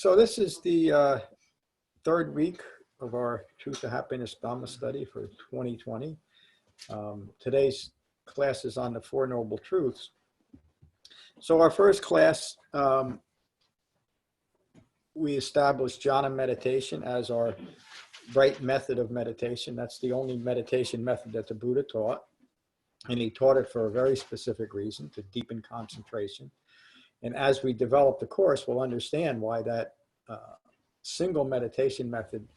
So this is the third week of our Truth to Happiness Dhamma study for 2020. Today's class is on the Four Noble Truths. So our first class, we established Jhana Meditation as our right method of meditation. That's the only meditation method that the Buddha taught. And he taught it for a very specific reason, to deepen concentration. And as we develop the course, we'll understand why that single meditation method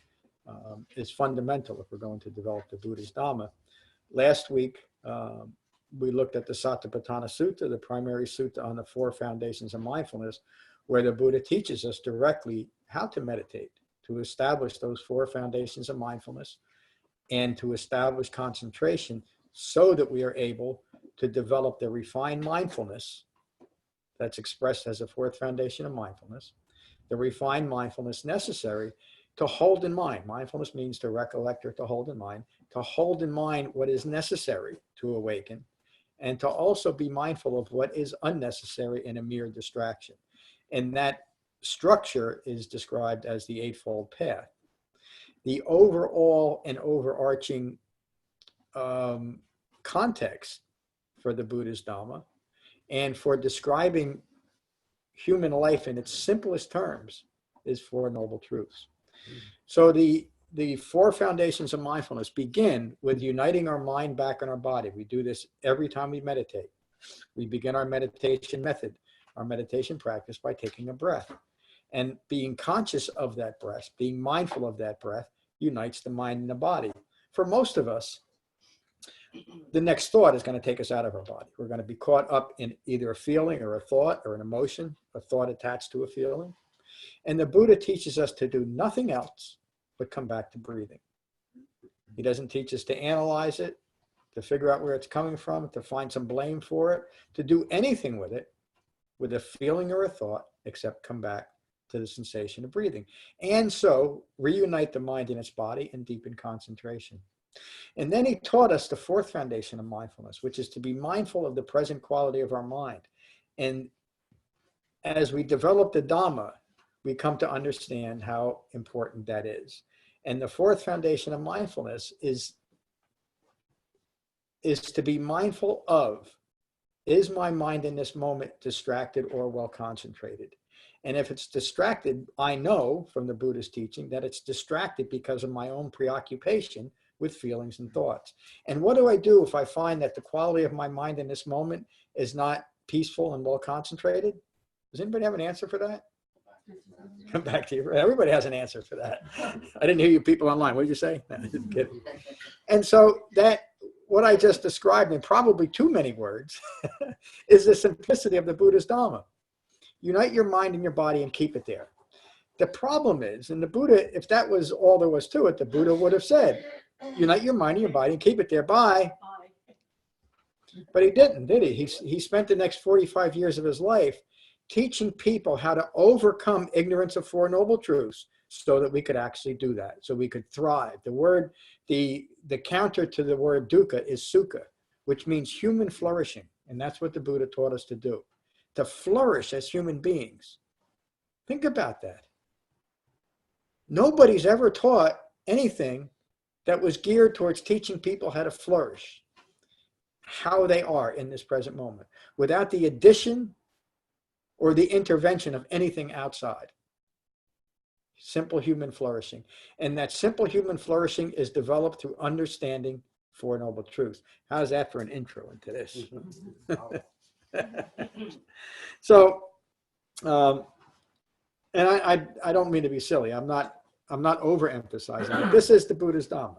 is fundamental if we're going to develop the Buddha's Dhamma. Last week, we looked at the Sacca-Vibhanga Sutta, the primary sutta on the four foundations of mindfulness, where the Buddha teaches us directly how to meditate, to establish those four foundations of mindfulness and to establish concentration so that we are able to develop the refined mindfulness that's expressed as a fourth foundation of mindfulness, the refined mindfulness necessary to hold in mind. Mindfulness means to recollect or to hold in mind what is necessary to awaken, and to also be mindful of what is unnecessary and a mere distraction. And that structure is described as the Eightfold Path. The overall and overarching context for the Buddha's Dhamma and for describing human life in its simplest terms is Four Noble Truths. So the four foundations of mindfulness begin with uniting our mind back in our body. We do this every time we meditate. We begin our meditation method, our meditation practice, by taking a breath. And being conscious of that breath, being mindful of that breath, unites the mind and the body. For most of us, the next thought is going to take us out of our body. We're going to be caught up in either a feeling or a thought or an emotion, a thought attached to a feeling. And the Buddha teaches us to do nothing else but come back to breathing. He doesn't teach us to analyze it, to figure out where it's coming from, to find some blame for it, to do anything with it, with a feeling or a thought, except come back to the sensation of breathing. And so reunite the mind in its body and deepen concentration. And then he taught us the fourth foundation of mindfulness, which is to be mindful of the present quality of our mind. And as we develop the Dhamma, we come to understand how important that is. And the fourth foundation of mindfulness is to be mindful of, is my mind in this moment distracted or well concentrated? And if it's distracted, I know from the Buddha's teaching that it's distracted because of my own preoccupation with feelings and thoughts. And what do I do if I find that the quality of my mind in this moment is not peaceful and well concentrated? Does anybody have an answer for that? Come back to you. Everybody has an answer for that. I didn't hear you people online. What did you say? No, just kidding. And so that, what I just described in probably too many words, is the simplicity of the Buddha's Dhamma. Unite your mind and your body and keep it there. The problem is, and the Buddha, if that was all there was to it, the Buddha would have said, unite your mind and your body and keep it there. Bye. But he didn't, did he? He spent the next 45 years of his life teaching people how to overcome ignorance of Four Noble Truths so that we could actually do that, so we could thrive. The word, the counter to the word dukkha is sukha, which means human flourishing. And that's what the Buddha taught us to do, to flourish as human beings. Think about that. Nobody's ever taught anything that was geared towards teaching people how to flourish, how they are in this present moment, without the addition or the intervention of anything outside. Simple human flourishing. And that simple human flourishing is developed through understanding Four Noble Truths. How's that for an intro into this? So, and I don't mean to be silly. I'm not overemphasizing it. This is the Buddha's Dhamma.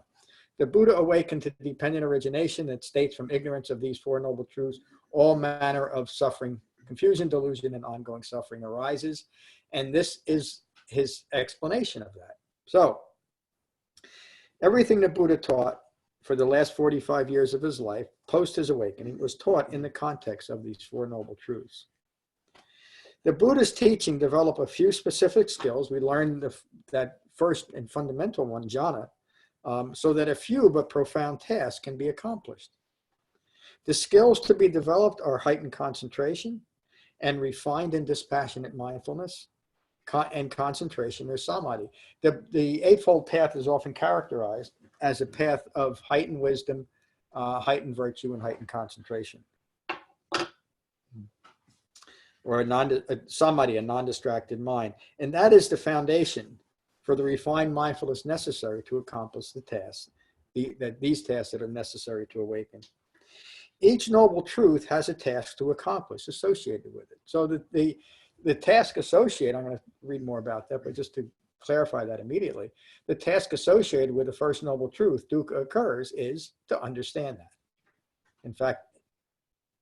The Buddha awakened to dependent origination that states from ignorance of these Four Noble Truths, all manner of suffering, confusion, delusion, and ongoing suffering arises. And this is his explanation of that. So everything the Buddha taught for the last 45 years of his life, post his awakening, was taught in the context of these Four Noble Truths. The Buddha's teaching developed a few specific skills. We learned that first and fundamental one, jhana, so that a few but profound tasks can be accomplished. The skills to be developed are heightened concentration and refined and dispassionate mindfulness, and concentration or samadhi. The Eightfold Path is often characterized as a path of heightened wisdom, heightened virtue, and heightened concentration. Or a samadhi, a non-distracted mind. And that is the foundation for the refined mindfulness necessary to accomplish the tasks, these tasks that are necessary to awaken. Each noble truth has a task to accomplish associated with it. So the task associated, I'm going to read more about that, but just to clarify that immediately, the task associated with the first noble truth, dukkha, occurs is to understand that. In fact,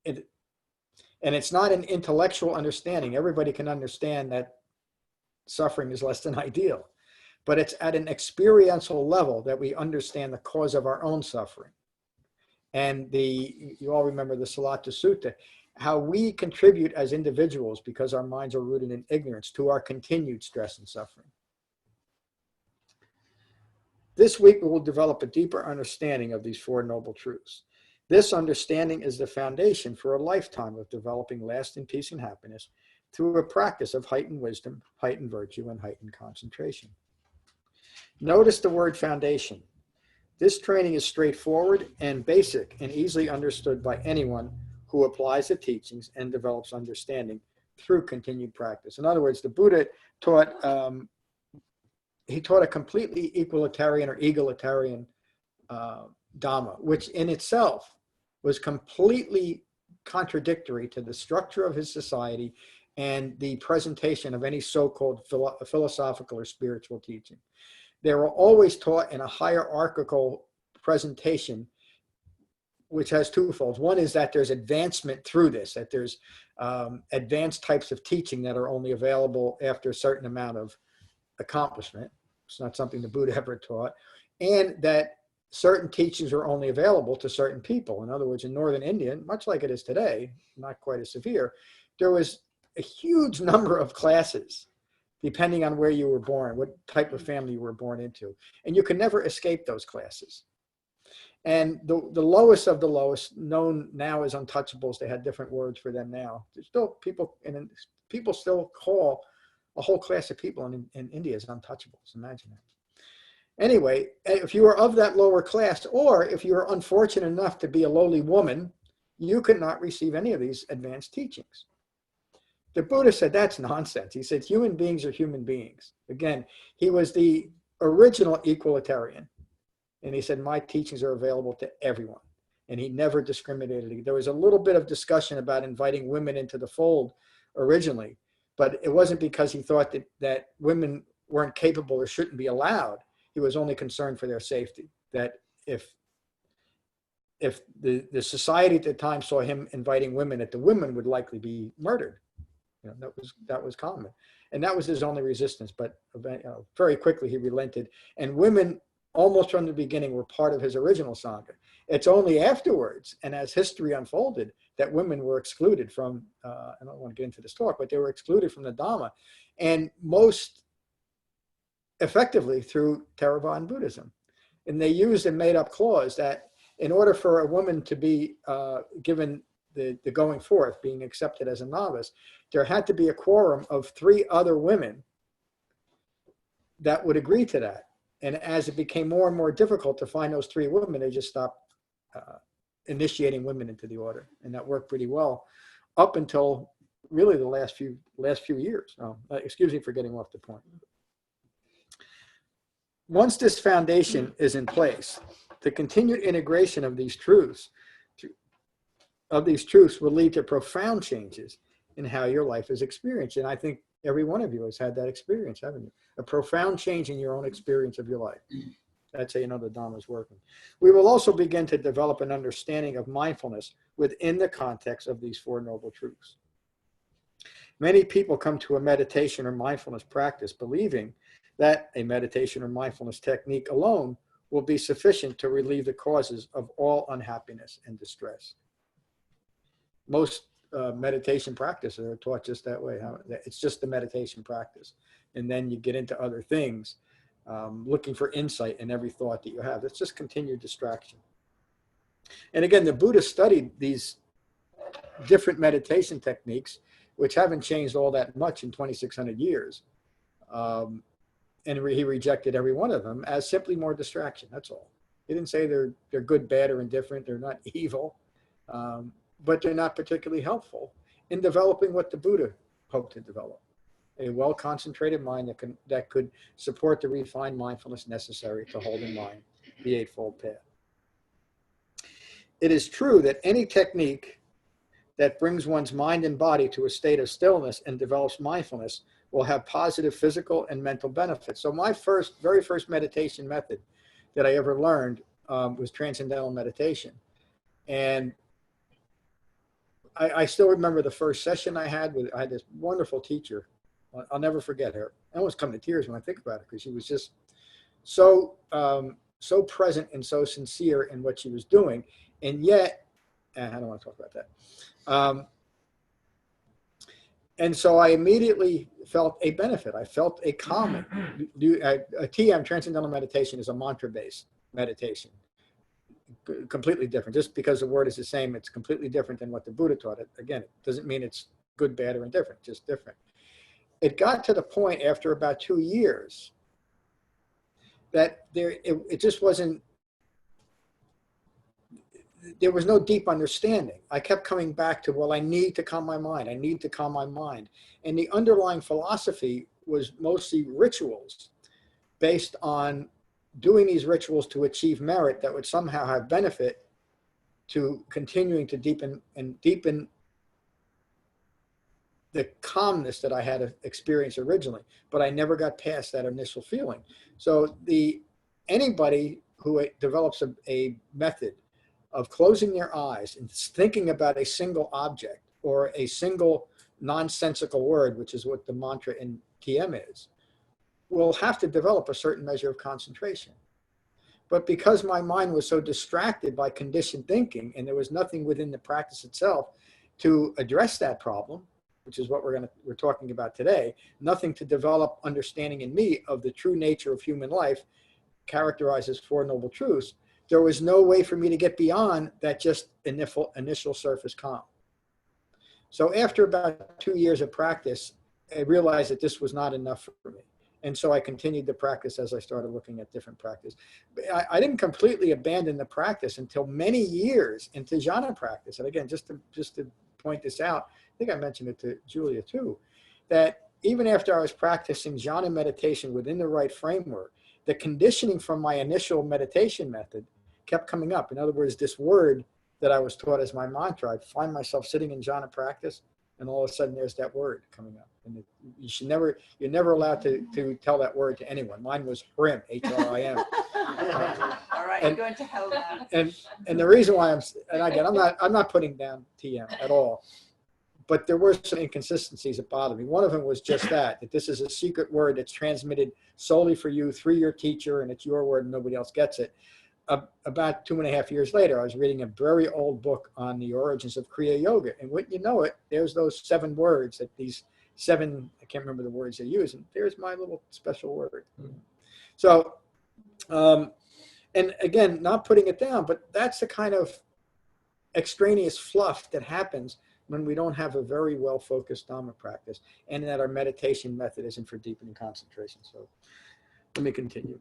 and it's not an intellectual understanding. Everybody can understand that suffering is less than ideal, but it's at an experiential level that we understand the cause of our own suffering. And you all remember the Salata Sutta, how we contribute as individuals, because our minds are rooted in ignorance, to our continued stress and suffering. This week, we will develop a deeper understanding of these Four Noble Truths. This understanding is the foundation for a lifetime of developing lasting peace and happiness through a practice of heightened wisdom, heightened virtue, and heightened concentration. Notice the word foundation. This training is straightforward and basic and easily understood by anyone who applies the teachings and develops understanding through continued practice. In other words, the Buddha taught, he taught a completely equalitarian or egalitarian Dhamma, which in itself was completely contradictory to the structure of his society and the presentation of any so-called philosophical or spiritual teaching. They were always taught in a hierarchical presentation, which has twofolds. One is that there's advancement through this, that there's advanced types of teaching that are only available after a certain amount of accomplishment. It's not something the Buddha ever taught. And that certain teachings are only available to certain people. In other words, in northern India, much like it is today, not quite as severe, there was a huge number of classes depending on where you were born, what type of family you were born into. And you could never escape those classes. And the lowest of the lowest, known now as untouchables, they had different words for them now. There's still people, and people still call a whole class of people in India as untouchables. Imagine that. Anyway, if you were of that lower class, or if you were unfortunate enough to be a lowly woman, you could not receive any of these advanced teachings. The Buddha said that's nonsense. He said human beings are human beings. Again, he was the original equalitarian. And he said, my teachings are available to everyone. And he never discriminated. There was a little bit of discussion about inviting women into the fold originally, but it wasn't because he thought that women weren't capable or shouldn't be allowed. He was only concerned for their safety, that if the society at the time saw him inviting women, that the women would likely be murdered. You know, that was common. And that was his only resistance. But very quickly he relented. And women, almost from the beginning, were part of his original sangha. It's only afterwards, and as history unfolded, that women were excluded from, I don't want to get into this talk, but they were excluded from the Dhamma. And most effectively through Theravada Buddhism. And they used a made-up clause that in order for a woman to be given the going forth, being accepted as a novice, there had to be a quorum of 3 other women that would agree to that. And as it became more and more difficult to find those 3 women, they just stopped initiating women into the order. And that worked pretty well up until really the last few years. Excuse me for getting off the point. Once this foundation is in place, the continued integration of these truths will lead to profound changes in how your life is experienced. And I think every one of you has had that experience, haven't you? A profound change in your own experience of your life. That's how you know the Dhamma is working. We will also begin to develop an understanding of mindfulness within the context of these 4 noble truths. Many people come to a meditation or mindfulness practice believing that a meditation or mindfulness technique alone will be sufficient to relieve the causes of all unhappiness and distress. Most meditation practices are taught just that way. It's just the meditation practice. And then you get into other things, looking for insight in every thought that you have. It's just continued distraction. And again, the Buddha studied these different meditation techniques, which haven't changed all that much in 2,600 years. And he rejected every one of them as simply more distraction. That's all. He didn't say they're good, bad, or indifferent. They're not evil, but they're not particularly helpful in developing what the Buddha hoped to develop: a well-concentrated mind that could support the refined mindfulness necessary to hold in mind the Eightfold Path. It is true that any technique that brings one's mind and body to a state of stillness and develops mindfulness will have positive physical and mental benefits. So my very first meditation method that I ever learned was transcendental meditation. And I still remember the first session I had this wonderful teacher. I'll never forget her. I almost come to tears when I think about it, because she was just so present and so sincere in what she was doing. And yet, I don't want to talk about that. And so I immediately felt a benefit. I felt a calming. A TM, Transcendental Meditation, is a mantra-based meditation. Completely different. Just because the word is the same, it's completely different than what the Buddha taught. It again, it doesn't mean it's good, bad, or indifferent, just different. It got to the point after about 2 years that it just wasn't, there was no deep understanding. I kept coming back to, well, I need to calm my mind. I need to calm my mind. And the underlying philosophy was mostly rituals based on doing these rituals to achieve merit that would somehow have benefit to continuing to deepen the calmness that I had experienced originally. But I never got past that initial feeling. So anybody who develops a method of closing their eyes and thinking about a single object or a single nonsensical word, which is what the mantra in TM is, will have to develop a certain measure of concentration. But because my mind was so distracted by conditioned thinking, and there was nothing within the practice itself to address that problem, which is what we're talking about today, nothing to develop understanding in me of the true nature of human life, characterized as Four Noble Truths, there was no way for me to get beyond that just initial surface calm. So after about 2 years of practice, I realized that this was not enough for me. And so I continued the practice as I started looking at different practice. I didn't completely abandon the practice until many years into jhana practice. And again, just to point this out, I think I mentioned it to Julia too, that even after I was practicing jhana meditation within the right framework, the conditioning from my initial meditation method kept coming up. In other words, this word that I was taught as my mantra, I'd find myself sitting in jhana practice, and all of a sudden there's that word coming up. And you're never allowed to tell that word to anyone. Mine was Hrim, H-R-I-M. All right, you're going to hell now. And the reason why I'm not putting down TM at all, but there were some inconsistencies that bothered me. One of them was just that this is a secret word that's transmitted solely for you through your teacher, and it's your word and nobody else gets it. About 2.5 years later, I was reading a very old book on the origins of Kriya Yoga. And wouldn't you know it, there's those 7 words, that these 7, I can't remember the words they use, and there's my little special word. So, and again, not putting it down, but that's the kind of extraneous fluff that happens when we don't have a very well-focused Dhamma practice, and that our meditation method isn't for deepening concentration. So let me continue.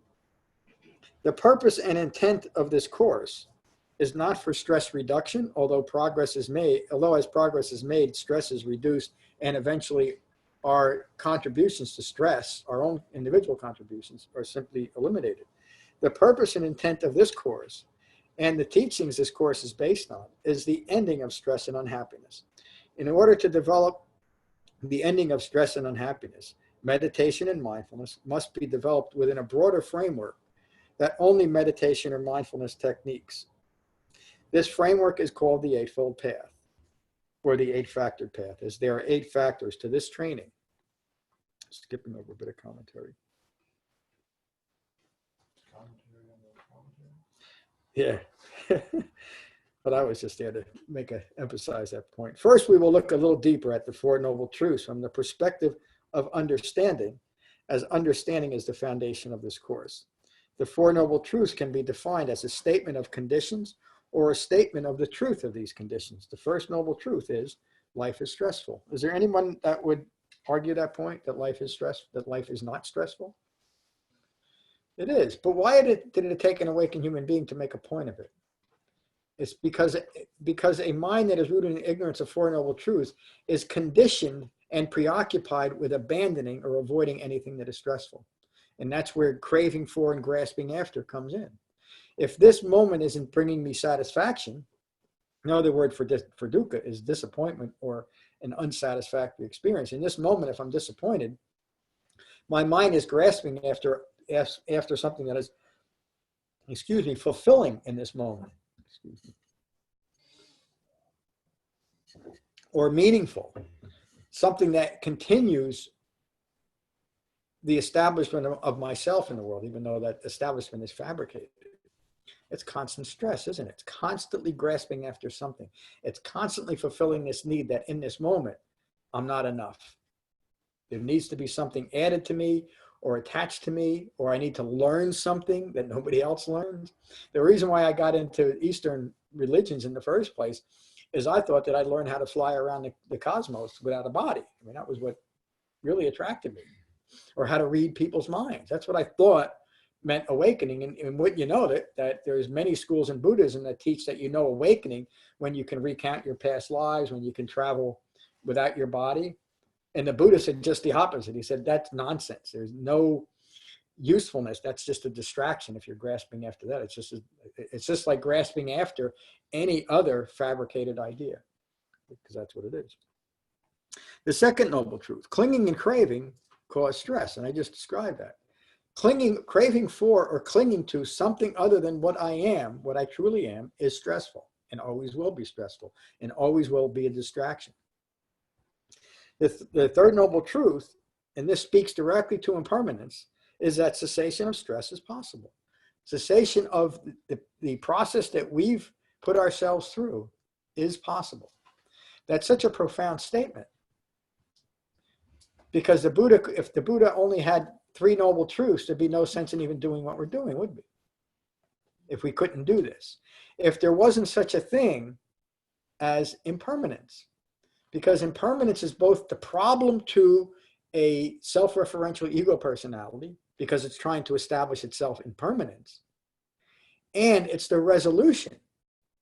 The purpose and intent of this course is not for stress reduction, although as progress is made, stress is reduced, and eventually our contributions to stress, our own individual contributions, are simply eliminated. The purpose and intent of this course, and the teachings this course is based on, is the ending of stress and unhappiness. In order to develop the ending of stress and unhappiness, meditation and mindfulness must be developed within a broader framework that only meditation or mindfulness techniques. This framework is called the Eightfold Path, or the Eight-Factored Path, as there are 8 factors to this training. Skipping over a bit of commentary. Yeah, but I was just there to emphasize that point. First, we will look a little deeper at the Four Noble Truths from the perspective of understanding, as understanding is the foundation of this course. The Four Noble Truths can be defined as a statement of conditions or a statement of the truth of these conditions. The first noble truth is life is stressful. Is there anyone that would argue that point, that life is that life is not stressful? It is. But why did it take an awakened human being to make a point of it? It's because a mind that is rooted in ignorance of Four Noble Truths is conditioned and preoccupied with abandoning or avoiding anything that is stressful. And that's where craving for and grasping after comes in. If this moment isn't bringing me satisfaction, another word for dukkha is disappointment or an unsatisfactory experience. In this moment, if I'm disappointed, my mind is grasping after something that is, fulfilling in this moment. Or meaningful, something that continues the establishment of myself in the world, even though that establishment is fabricated. It's constant stress, isn't it? It's constantly grasping after something. It's constantly fulfilling this need that in this moment, I'm not enough. There needs to be something added to me or attached to me, or I need to learn something that nobody else learns. The reason why I got into Eastern religions in the first place is I thought that I'd learn how to fly around the cosmos without a body. I mean, that was what really attracted me. Or how to read people's minds. That's what I thought meant awakening. And what you know that there's many schools in Buddhism that teach that awakening when you can recount your past lives, when you can travel without your body. And the Buddha said just the opposite. He said, that's nonsense. There's no usefulness. That's just a distraction if you're grasping after that. It's just like grasping after any other fabricated idea, because that's what it is. The second noble truth, clinging and craving cause stress. And I just described that. Craving for or clinging to something other than what I am, what I truly am, is stressful and always will be stressful and always will be a distraction. The third noble truth, and this speaks directly to impermanence, is that cessation of stress is possible. Cessation of the process that we've put ourselves through is possible. That's such a profound statement. Because if the Buddha only had three noble truths, there'd be no sense in even doing what we're doing, would we? If we couldn't do this. If there wasn't such a thing as impermanence. Because impermanence is both the problem to a self-referential ego personality, because it's trying to establish itself in permanence, and it's the resolution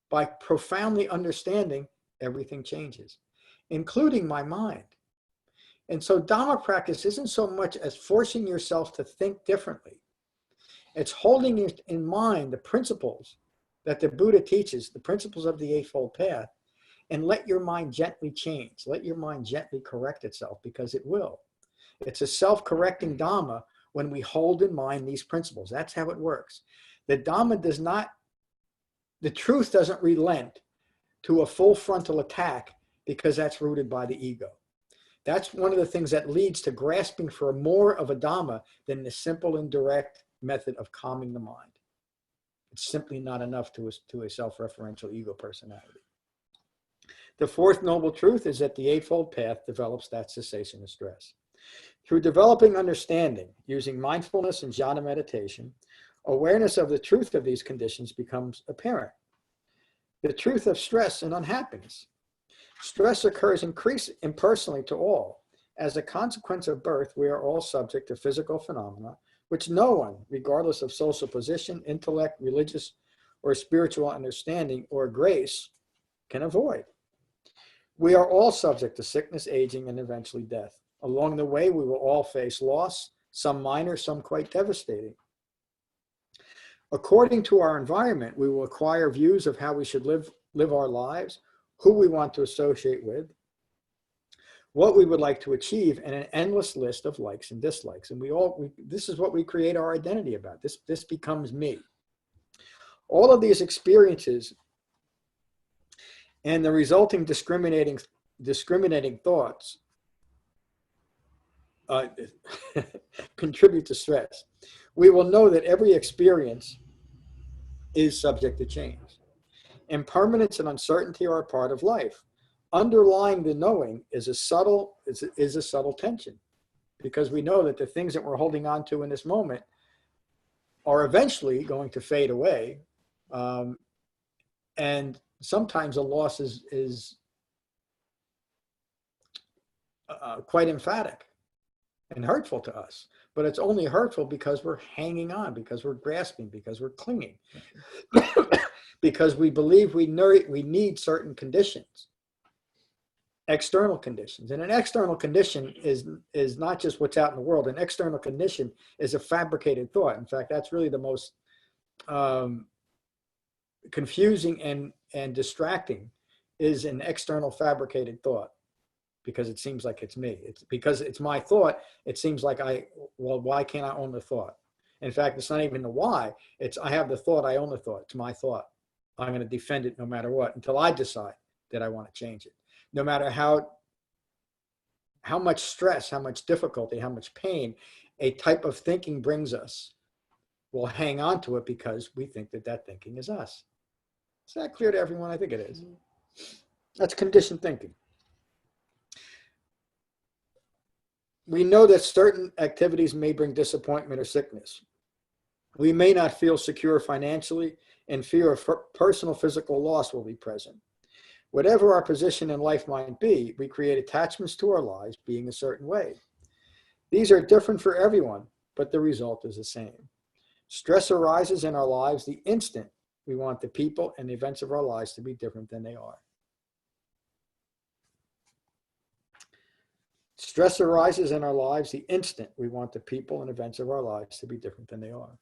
by profoundly understanding everything changes, including my mind. And so Dhamma practice isn't so much as forcing yourself to think differently. It's holding in mind the principles that the Buddha teaches, the principles of the Eightfold Path, and let your mind gently change. Let your mind gently correct itself, because it will. It's a self-correcting Dhamma when we hold in mind these principles. That's how it works. The Dhamma does not, the truth doesn't relent to a full frontal attack, because that's rooted by the ego. That's one of the things that leads to grasping for more of a Dhamma than the simple and direct method of calming the mind. It's simply not enough to a self-referential ego personality. The fourth noble truth is that the Eightfold Path develops that cessation of stress. Through developing understanding, using mindfulness and jhana meditation, awareness of the truth of these conditions becomes apparent. The truth of stress and unhappiness. Stress occurs impersonally to all. As a consequence of birth, we are all subject to physical phenomena, which no one, regardless of social position, intellect, religious or spiritual understanding, or grace, can avoid. We are all subject to sickness, aging, and eventually death. Along the way, we will all face loss, some minor, some quite devastating. According to our environment, we will acquire views of how we should live our lives, who we want to associate with, what we would like to achieve, and an endless list of likes and dislikes. And this is what we create our identity about. This becomes me. All of these experiences and the resulting discriminating thoughts contribute to stress. We will know that every experience is subject to change. Impermanence and uncertainty are a part of life. Underlying the knowing is a subtle tension, because we know that the things that we're holding on to in this moment are eventually going to fade away, and sometimes a loss is quite emphatic and hurtful to us. But it's only hurtful because we're hanging on, because we're grasping, because we're clinging, because we believe we need certain conditions, external conditions. And an external condition is not just what's out in the world. An external condition is a fabricated thought. In fact, that's really the most confusing and distracting, is an external fabricated thought, because it seems like it's me. It's because it's my thought. It seems like why can't I own the thought? In fact, it's not even the why. It's I have the thought, I own the thought. It's my thought. I'm going to defend it no matter what, until I decide that I want to change it. No matter how much stress, how much difficulty, how much pain a type of thinking brings us, we'll hang on to it because we think that thinking is us. Is that clear to everyone? I think it is. That's conditioned thinking. We know that certain activities may bring disappointment or sickness. We may not feel secure financially, and fear of personal physical loss will be present. Whatever our position in life might be, we create attachments to our lives being a certain way. These are different for everyone, but the result is the same. Stress arises in our lives the instant we want the people and the events of our lives to be different than they are. Stress arises in our lives the instant we want the people and events of our lives to be different than they are.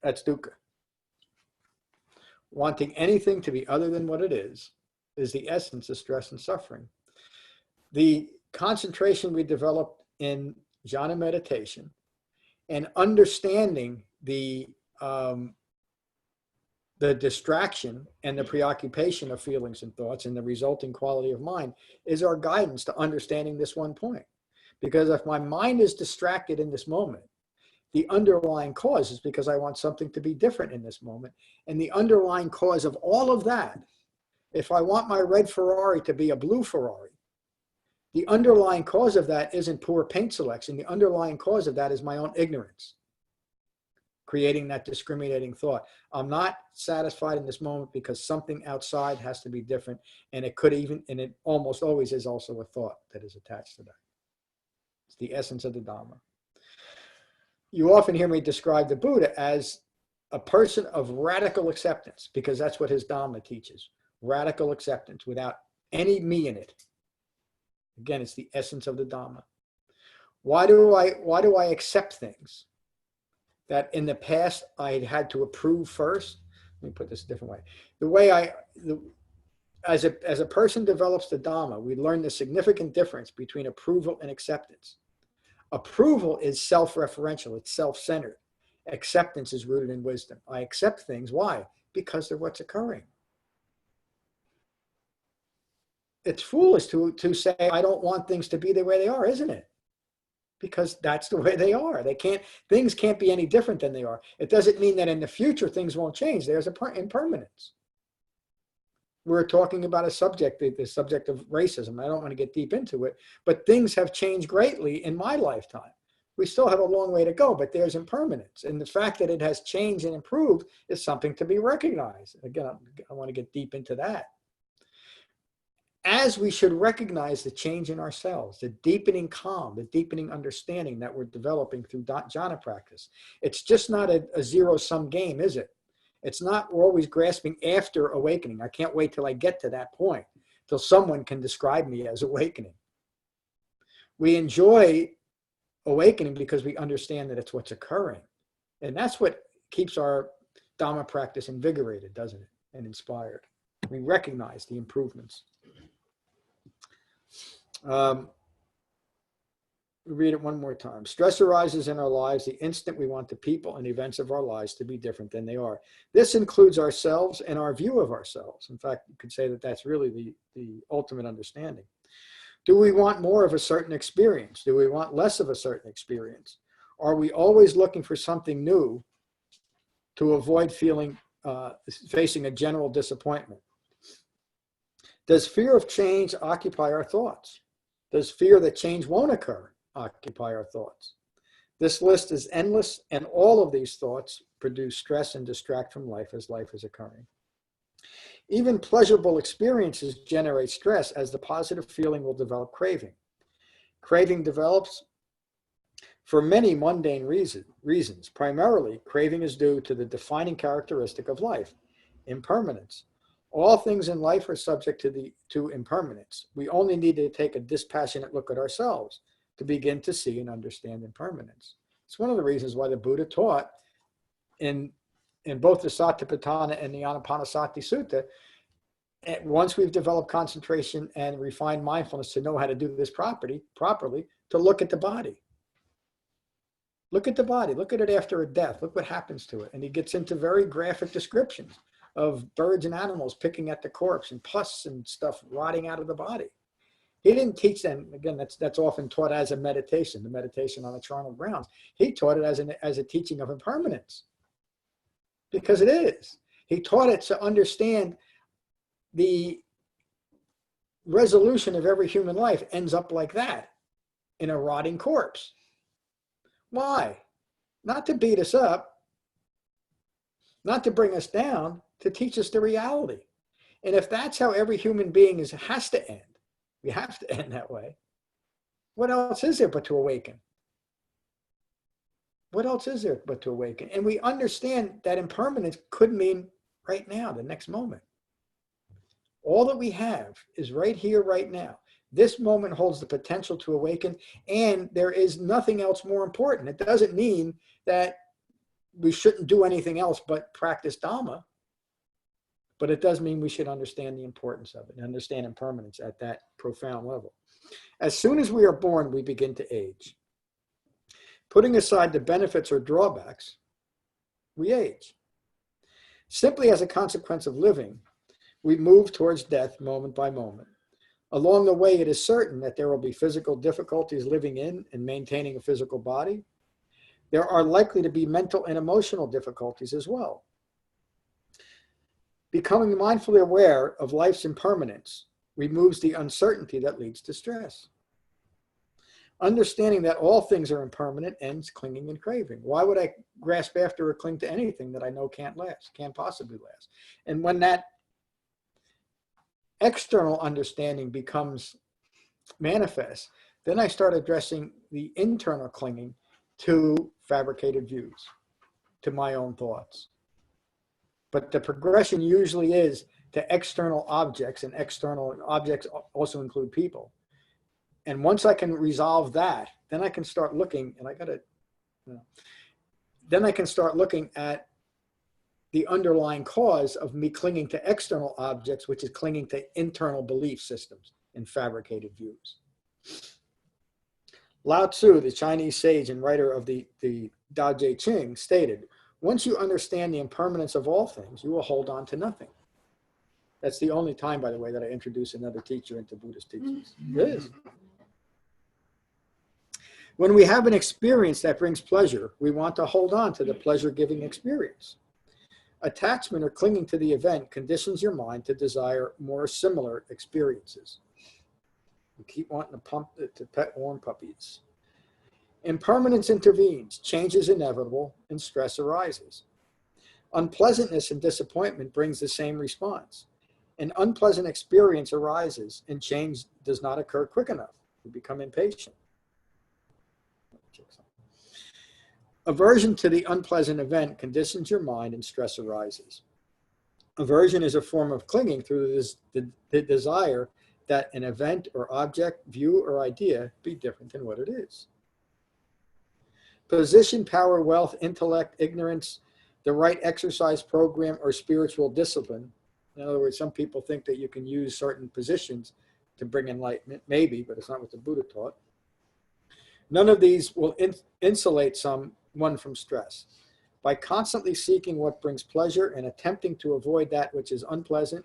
That's dukkha. Wanting anything to be other than what it is the essence of stress and suffering. The concentration we develop in jhana meditation and understanding the distraction and the preoccupation of feelings and thoughts and the resulting quality of mind is our guidance to understanding this one point. Because if my mind is distracted in this moment, the underlying cause is because I want something to be different in this moment. And the underlying cause of all of that, if I want my red Ferrari to be a blue Ferrari, the underlying cause of that isn't poor paint selection. The underlying cause of that is my own ignorance, creating that discriminating thought. I'm not satisfied in this moment because something outside has to be different. And it could even, and it almost always is also a thought that is attached to that. It's the essence of the Dhamma. You often hear me describe the Buddha as a person of radical acceptance, because that's what his Dhamma teaches. Radical acceptance without any me in it. Again, it's the essence of the Dhamma. Why do I accept things that in the past I had to approve first? Let me put this a different way. The way as a person develops the Dhamma, we learn the significant difference between approval and acceptance. Approval is self-referential, it's self-centered. Acceptance is rooted in wisdom. I accept things. Why? Because they're what's occurring. It's foolish to say, I don't want things to be the way they are, isn't it? Because that's the way they are. Things can't be any different than they are. It doesn't mean that in the future things won't change. There's impermanence. We're talking about a subject, the subject of racism. I don't want to get deep into it, but things have changed greatly in my lifetime. We still have a long way to go, but there's impermanence. And the fact that it has changed and improved is something to be recognized. Again, I want to get deep into that. As we should recognize the change in ourselves, the deepening calm, the deepening understanding that we're developing through jhana practice. It's just not a zero-sum game, is it? It's not we're always grasping after awakening. I can't wait till I get to that point, till someone can describe me as awakening. We enjoy awakening because we understand that it's what's occurring. And that's what keeps our Dhamma practice invigorated, doesn't it? And inspired. We recognize the improvements. Read it one more time. Stress arises in our lives the instant we want the people and events of our lives to be different than they are. This includes ourselves and our view of ourselves. In fact, you could say that that's really the ultimate understanding. Do we want more of a certain experience? Do we want less of a certain experience? Are we always looking for something new to avoid facing a general disappointment? Does fear of change occupy our thoughts? Does fear that change won't occur occupy our thoughts? This list is endless, and all of these thoughts produce stress and distract from life as life is occurring. Even pleasurable experiences generate stress, as the positive feeling will develop craving. Craving develops for many mundane reasons. Primarily, craving is due to the defining characteristic of life, impermanence. All things in life are subject to impermanence. We only need to take a dispassionate look at ourselves to begin to see and understand impermanence. It's one of the reasons why the Buddha taught in both the Satipatthana and the Anapanasati Sutta, once we've developed concentration and refined mindfulness to know how to do this properly, to look at the body. Look at the body. Look at it after a death. Look what happens to it. And he gets into very graphic descriptions of birds and animals picking at the corpse and pus and stuff rotting out of the body. He didn't teach them, again, that's often taught as a meditation, the meditation on the charnel grounds. He taught it as a teaching of impermanence, because it is. He taught it to understand the resolution of every human life ends up like that, in a rotting corpse. Why? Not to beat us up, not to bring us down, to teach us the reality. And if that's how every human being has to end, we have to end that way, what else is there but to awaken? What else is there but to awaken? And we understand that impermanence could mean right now, the next moment. All that we have is right here, right now. This moment holds the potential to awaken, and there is nothing else more important. It doesn't mean that we shouldn't do anything else but practice Dhamma, but it does mean we should understand the importance of it and understand impermanence at that profound level. As soon as we are born, we begin to age. Putting aside the benefits or drawbacks, we age. Simply as a consequence of living, we move towards death moment by moment. Along the way, it is certain that there will be physical difficulties living in and maintaining a physical body. There are likely to be mental and emotional difficulties as well. Becoming mindfully aware of life's impermanence removes the uncertainty that leads to stress. Understanding that all things are impermanent ends clinging and craving. Why would I grasp after or cling to anything that I know can't last, can't possibly last? And when that external understanding becomes manifest, then I start addressing the internal clinging to fabricated views, to my own thoughts. But the progression usually is to external objects, and external objects also include people. And once I can resolve that, then I can start looking, and then I can start looking at the underlying cause of me clinging to external objects, which is clinging to internal belief systems and fabricated views. Lao Tzu, the Chinese sage and writer of the Tao Te Ching, stated, "Once you understand the impermanence of all things, you will hold on to nothing." That's the only time, by the way, that I introduce another teacher into Buddhist teachings. It is. When we have an experience that brings pleasure, we want to hold on to the pleasure-giving experience. Attachment or clinging to the event conditions your mind to desire more similar experiences. You keep wanting to pet warm puppies. Impermanence intervenes, change is inevitable, and stress arises. Unpleasantness and disappointment brings the same response. An unpleasant experience arises, and change does not occur quick enough. We become impatient. Aversion to the unpleasant event conditions your mind, and stress arises. Aversion is a form of clinging through the desire that an event or object, view, or idea be different than what it is. Position, power, wealth, intellect, ignorance, the right exercise program, or spiritual discipline. In other words, some people think that you can use certain positions to bring enlightenment. Maybe, but it's not what the Buddha taught. None of these will insulate someone from stress. By constantly seeking what brings pleasure and attempting to avoid that which is unpleasant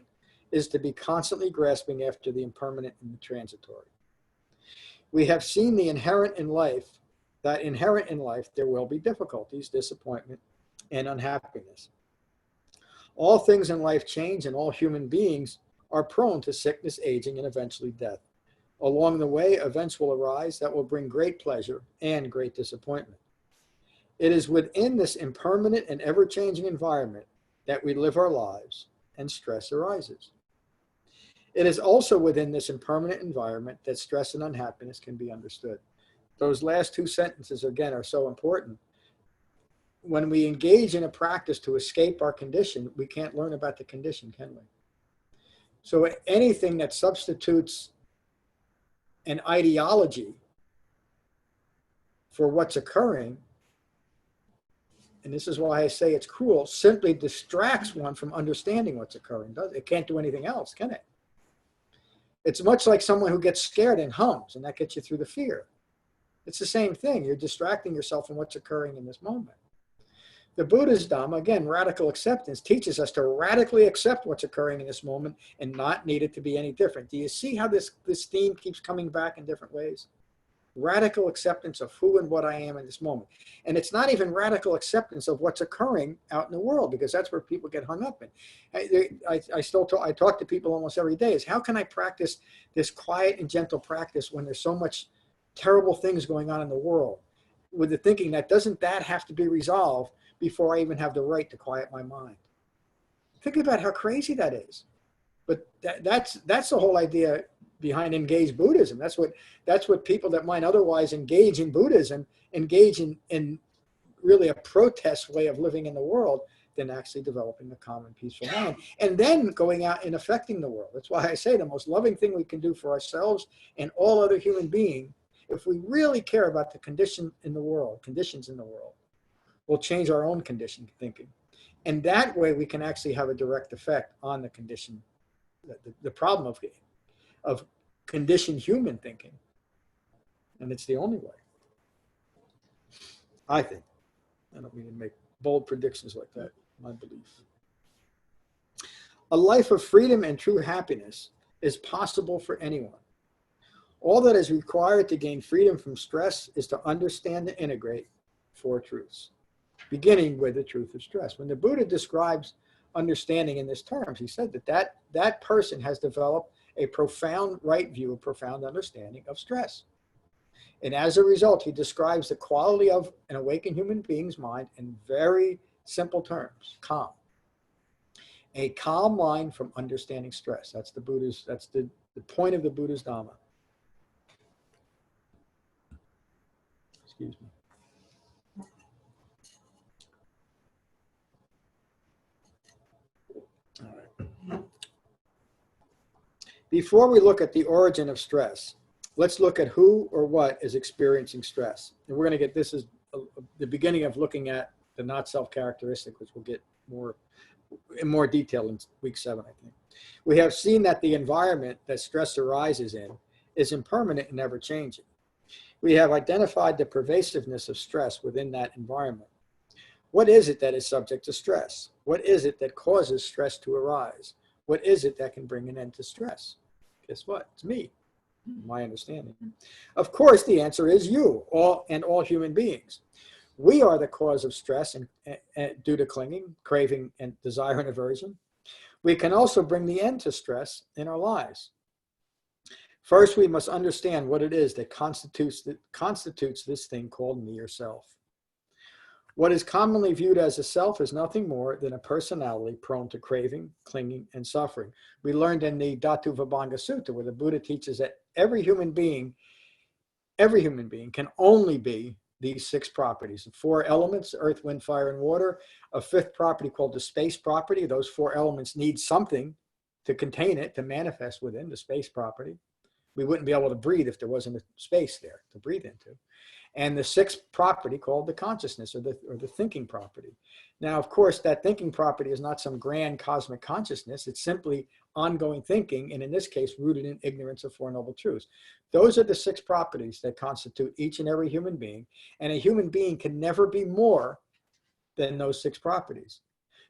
is to be constantly grasping after the impermanent and the transitory. We have seen that inherent in life there will be difficulties, disappointment, and unhappiness. All things in life change, and all human beings are prone to sickness, aging, and eventually death. Along the way, events will arise that will bring great pleasure and great disappointment. It is within this impermanent and ever-changing environment that we live our lives, and stress arises. It is also within this impermanent environment that stress and unhappiness can be understood. Those last two sentences, again, are so important. When we engage in a practice to escape our condition, we can't learn about the condition, can we? So anything that substitutes an ideology for what's occurring, and this is why I say it's cruel, simply distracts one from understanding what's occurring. It can't do anything else, can it? It's much like someone who gets scared and hums, and that gets you through the fear. It's the same thing. You're distracting yourself from what's occurring in this moment. The Buddha's Dhamma, again, radical acceptance, teaches us to radically accept what's occurring in this moment and not need it to be any different. Do you see how this theme keeps coming back in different ways? Radical acceptance of who and what I am in this moment. And it's not even radical acceptance of what's occurring out in the world, because that's where people get hung up in. I talk to people almost every day, is how can I practice this quiet and gentle practice when there's so much terrible things going on in the world, with the thinking that doesn't that have to be resolved before I even have the right to quiet my mind? Think about how crazy that is. But that's the whole idea behind engaged Buddhism. That's what people that might otherwise engage in Buddhism engage in really a protest way of living in the world than actually developing a calm and peaceful mind, and then going out and affecting the world. That's why I say the most loving thing we can do for ourselves and all other human beings, if we really care about the conditions in the world, we'll change our own conditioned thinking. And that way we can actually have a direct effect on the condition, the problem of conditioned human thinking. And it's the only way, I think. I don't mean to make bold predictions like that, my belief. A life of freedom and true happiness is possible for anyone. All that is required to gain freedom from stress is to understand and integrate four truths, beginning with the truth of stress. When the Buddha describes understanding in this terms, he said that person has developed a profound right view, a profound understanding of stress. And as a result, he describes the quality of an awakened human being's mind in very simple terms: calm. A calm mind from understanding stress. That's the point of the Buddha's Dhamma. Excuse me. All right. Before we look at the origin of stress, let's look at who or what is experiencing stress. And we're going to get, this is the beginning of looking at the not self characteristic, which we'll get in more detail in week 7, I think. We have seen that the environment that stress arises in is impermanent and never changing. We have identified the pervasiveness of stress within that environment. What is it that is subject to stress? What is it that causes stress to arise? What is it that can bring an end to stress? Guess what? It's me, my understanding. Of course, the answer is you, all human beings. We are the cause of stress and due to clinging, craving, and desire and aversion. We can also bring the end to stress in our lives. First, we must understand what it is that constitutes this thing called me or self. What is commonly viewed as a self is nothing more than a personality prone to craving, clinging, and suffering. We learned in the Sacca-Vibhanga Sutta, where the Buddha teaches that every human being can only be these 6 properties: the 4 elements, earth, wind, fire, and water, a 5th property called the space property. Those 4 elements need something to contain it, to manifest within the space property. We wouldn't be able to breathe if there wasn't a space there to breathe into. And the 6th property called the consciousness, or the thinking property. Now, of course, that thinking property is not some grand cosmic consciousness. It's simply ongoing thinking, and in this case, rooted in ignorance of 4 noble truths. Those are the 6 properties that constitute each and every human being, and a human being can never be more than those 6 properties.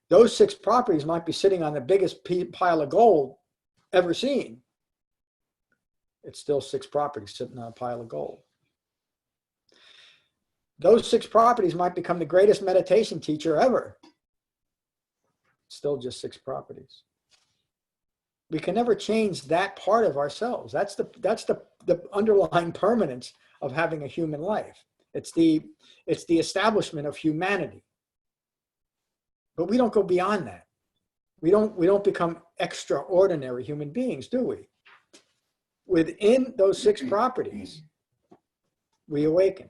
Those 6 properties might be sitting on the biggest pile of gold ever seen. It's still 6 properties sitting on a pile of gold. Those 6 properties might become the greatest meditation teacher ever. It's still just 6 properties. We can never change that part of ourselves. That's the underlying permanence of having a human life. It's the establishment of humanity. But we don't go beyond that. We don't become extraordinary human beings, do we? Within those 6 properties, we awaken.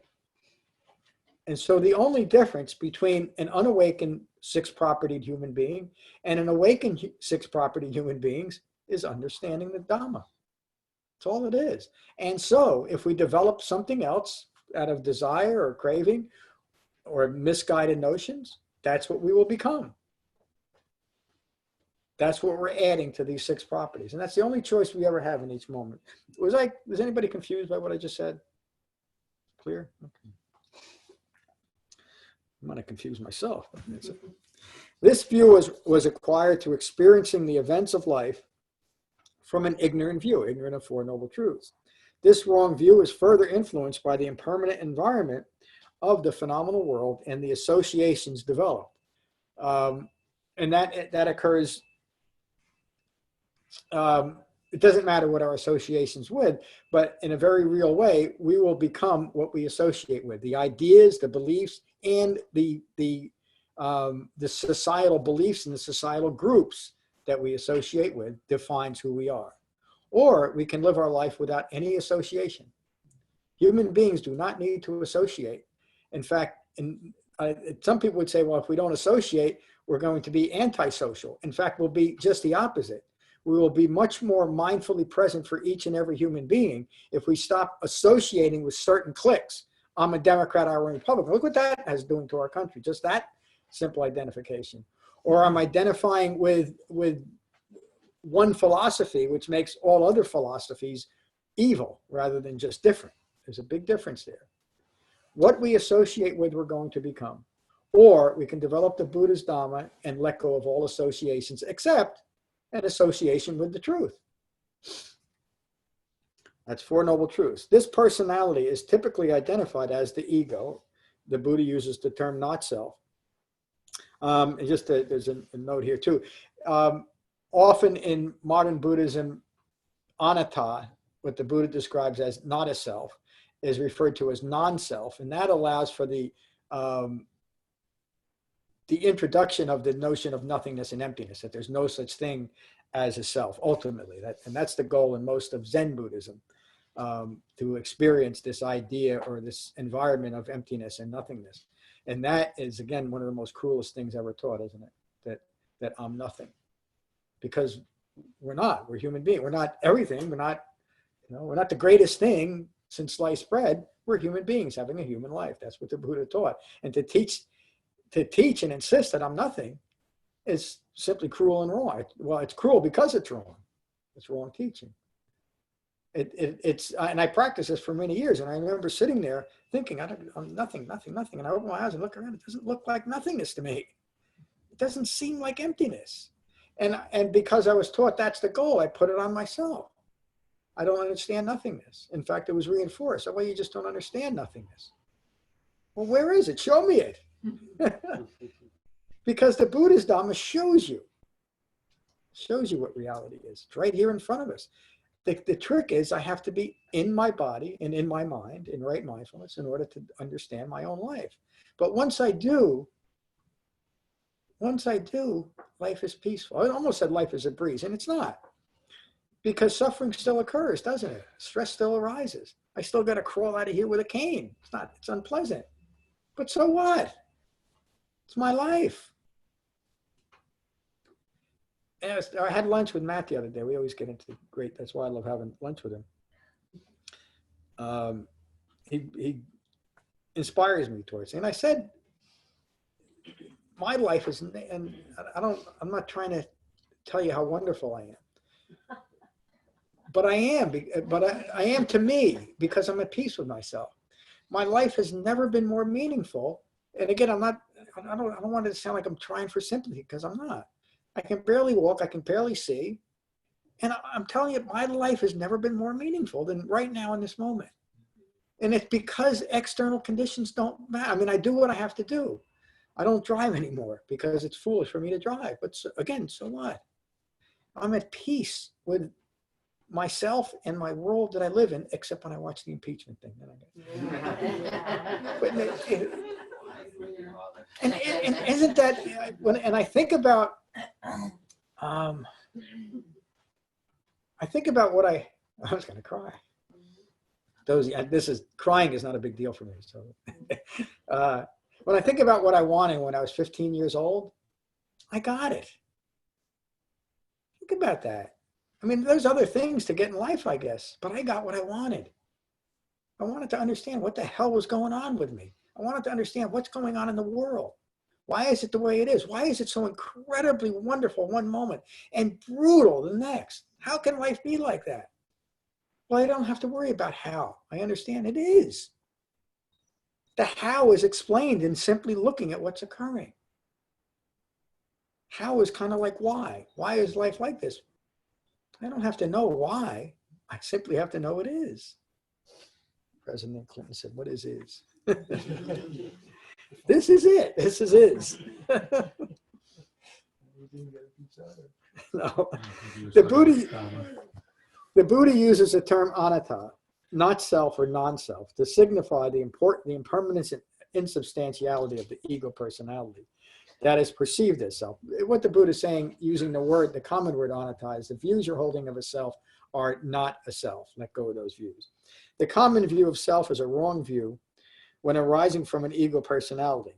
And so the only difference between an unawakened 6-propertied human being and an awakened 6-propertied human beings is understanding the Dhamma. That's all it is. And so if we develop something else out of desire or craving or misguided notions, that's what we will become. That's what we're adding to these 6 properties. And that's the only choice we ever have in each moment. Was anybody confused by what I just said? Clear? Okay. I'm going to confuse myself. This view was acquired through experiencing the events of life from an ignorant view, ignorant of 4 Noble Truths. This wrong view is further influenced by the impermanent environment of the phenomenal world and the associations developed. And that occurs, it doesn't matter what our associations with, but in a very real way, we will become what we associate with. The ideas, the beliefs, and the societal beliefs and the societal groups that we associate with defines who we are. Or we can live our life without any association. Human beings do not need to associate. In fact, some people would say, well, if we don't associate, we're going to be antisocial. In fact, we'll be just the opposite. We will be much more mindfully present for each and every human being if we stop associating with certain cliques. I'm a Democrat, I'm a Republican. Look what that is doing to our country, just that simple identification. Or I'm identifying with one philosophy, which makes all other philosophies evil rather than just different. There's a big difference there. What we associate with, we're going to become. Or we can develop the Buddha's Dhamma and let go of all associations except an association with the truth. That's 4 Noble Truths. This personality is typically identified as the ego. The Buddha uses the term not self. There's a note here too. Often in modern Buddhism, anatta, what the Buddha describes as not a self, is referred to as non-self, and that allows for the introduction of the notion of nothingness and emptiness, that there's no such thing as a self, ultimately. And that's the goal in most of Zen Buddhism, to experience this idea or this environment of emptiness and nothingness. And that is, again, one of the most cruelest things ever taught, isn't it? That I'm nothing. Because we're human beings. We're not everything. We're not the greatest thing since sliced bread. We're human beings having a human life. That's what the Buddha taught. And to teach and insist that I'm nothing is simply cruel and wrong. Well, it's cruel because it's wrong. It's wrong teaching. And I practiced this for many years, and I remember sitting there thinking, I'm nothing. And I open my eyes and look around. It doesn't look like nothingness to me. It doesn't seem like emptiness. And because I was taught that's the goal, I put it on myself. I don't understand nothingness. In fact, it was reinforced. Well, you just don't understand nothingness. Well, where is it? Show me it. Because the Buddha's Dhamma shows you what reality is. It's right here in front of us. The trick is I have to be in my body and in my mind, in right mindfulness, in order to understand my own life. But once I do, life is peaceful. I almost said life is a breeze, and it's not. Because suffering still occurs, doesn't it? Stress still arises. I still got to crawl out of here with a cane. It's unpleasant. But so what? It's my life. And I had lunch with Matt the other day. We always get into that's why I love having lunch with him. He inspires me towards it. And I said, my life is, and I'm not trying to tell you how wonderful I am. But I am to me because I'm at peace with myself. My life has never been more meaningful. And again, I don't want it to sound like I'm trying for sympathy, because I'm not. I can barely walk. I can barely see. And I'm telling you, my life has never been more meaningful than right now in this moment. And it's because external conditions don't matter. I mean, I do what I have to do. I don't drive anymore because it's foolish for me to drive. But again, so what? I'm at peace with myself and my world that I live in, except when I watch the impeachment thing. And isn't that, and I think about I think about what I was going to cry. Crying is not a big deal for me. So when I think about what I wanted when I was 15 years old, I got it. Think about that. I mean, there's other things to get in life, I guess, but I got what I wanted. I wanted to understand what the hell was going on with me. I wanted to understand what's going on in the world. Why is it the way it is? Why is it so incredibly wonderful one moment and brutal the next? How can life be like that? Well, I don't have to worry about how. I understand it is. The how is explained in simply looking at what's occurring. How is kind of like why. Why is life like this? I don't have to know why. I simply have to know it is. President Clinton said, what is? This is it. This is. No. The Buddha uses the term anatta, not self or non-self, to signify the impermanence and insubstantiality of the ego personality that is perceived as self. What the Buddha is saying, using the common word anatta, is the views you're holding of a self are not a self. Let go of those views. The common view of self is a wrong view when arising from an ego personality,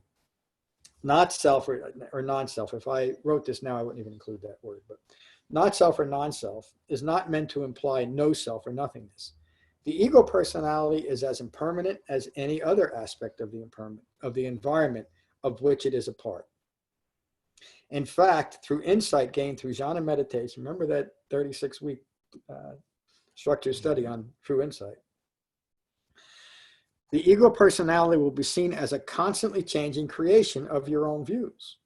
not self or non-self. If I wrote this now, I wouldn't even include that word, but not self or non-self is not meant to imply no self or nothingness. The ego personality is as impermanent as any other aspect of the environment of which it is a part. In fact, through insight gained through Jhana Meditation, remember that 36-week structured study on true insight, the ego personality will be seen as a constantly changing creation of your own views.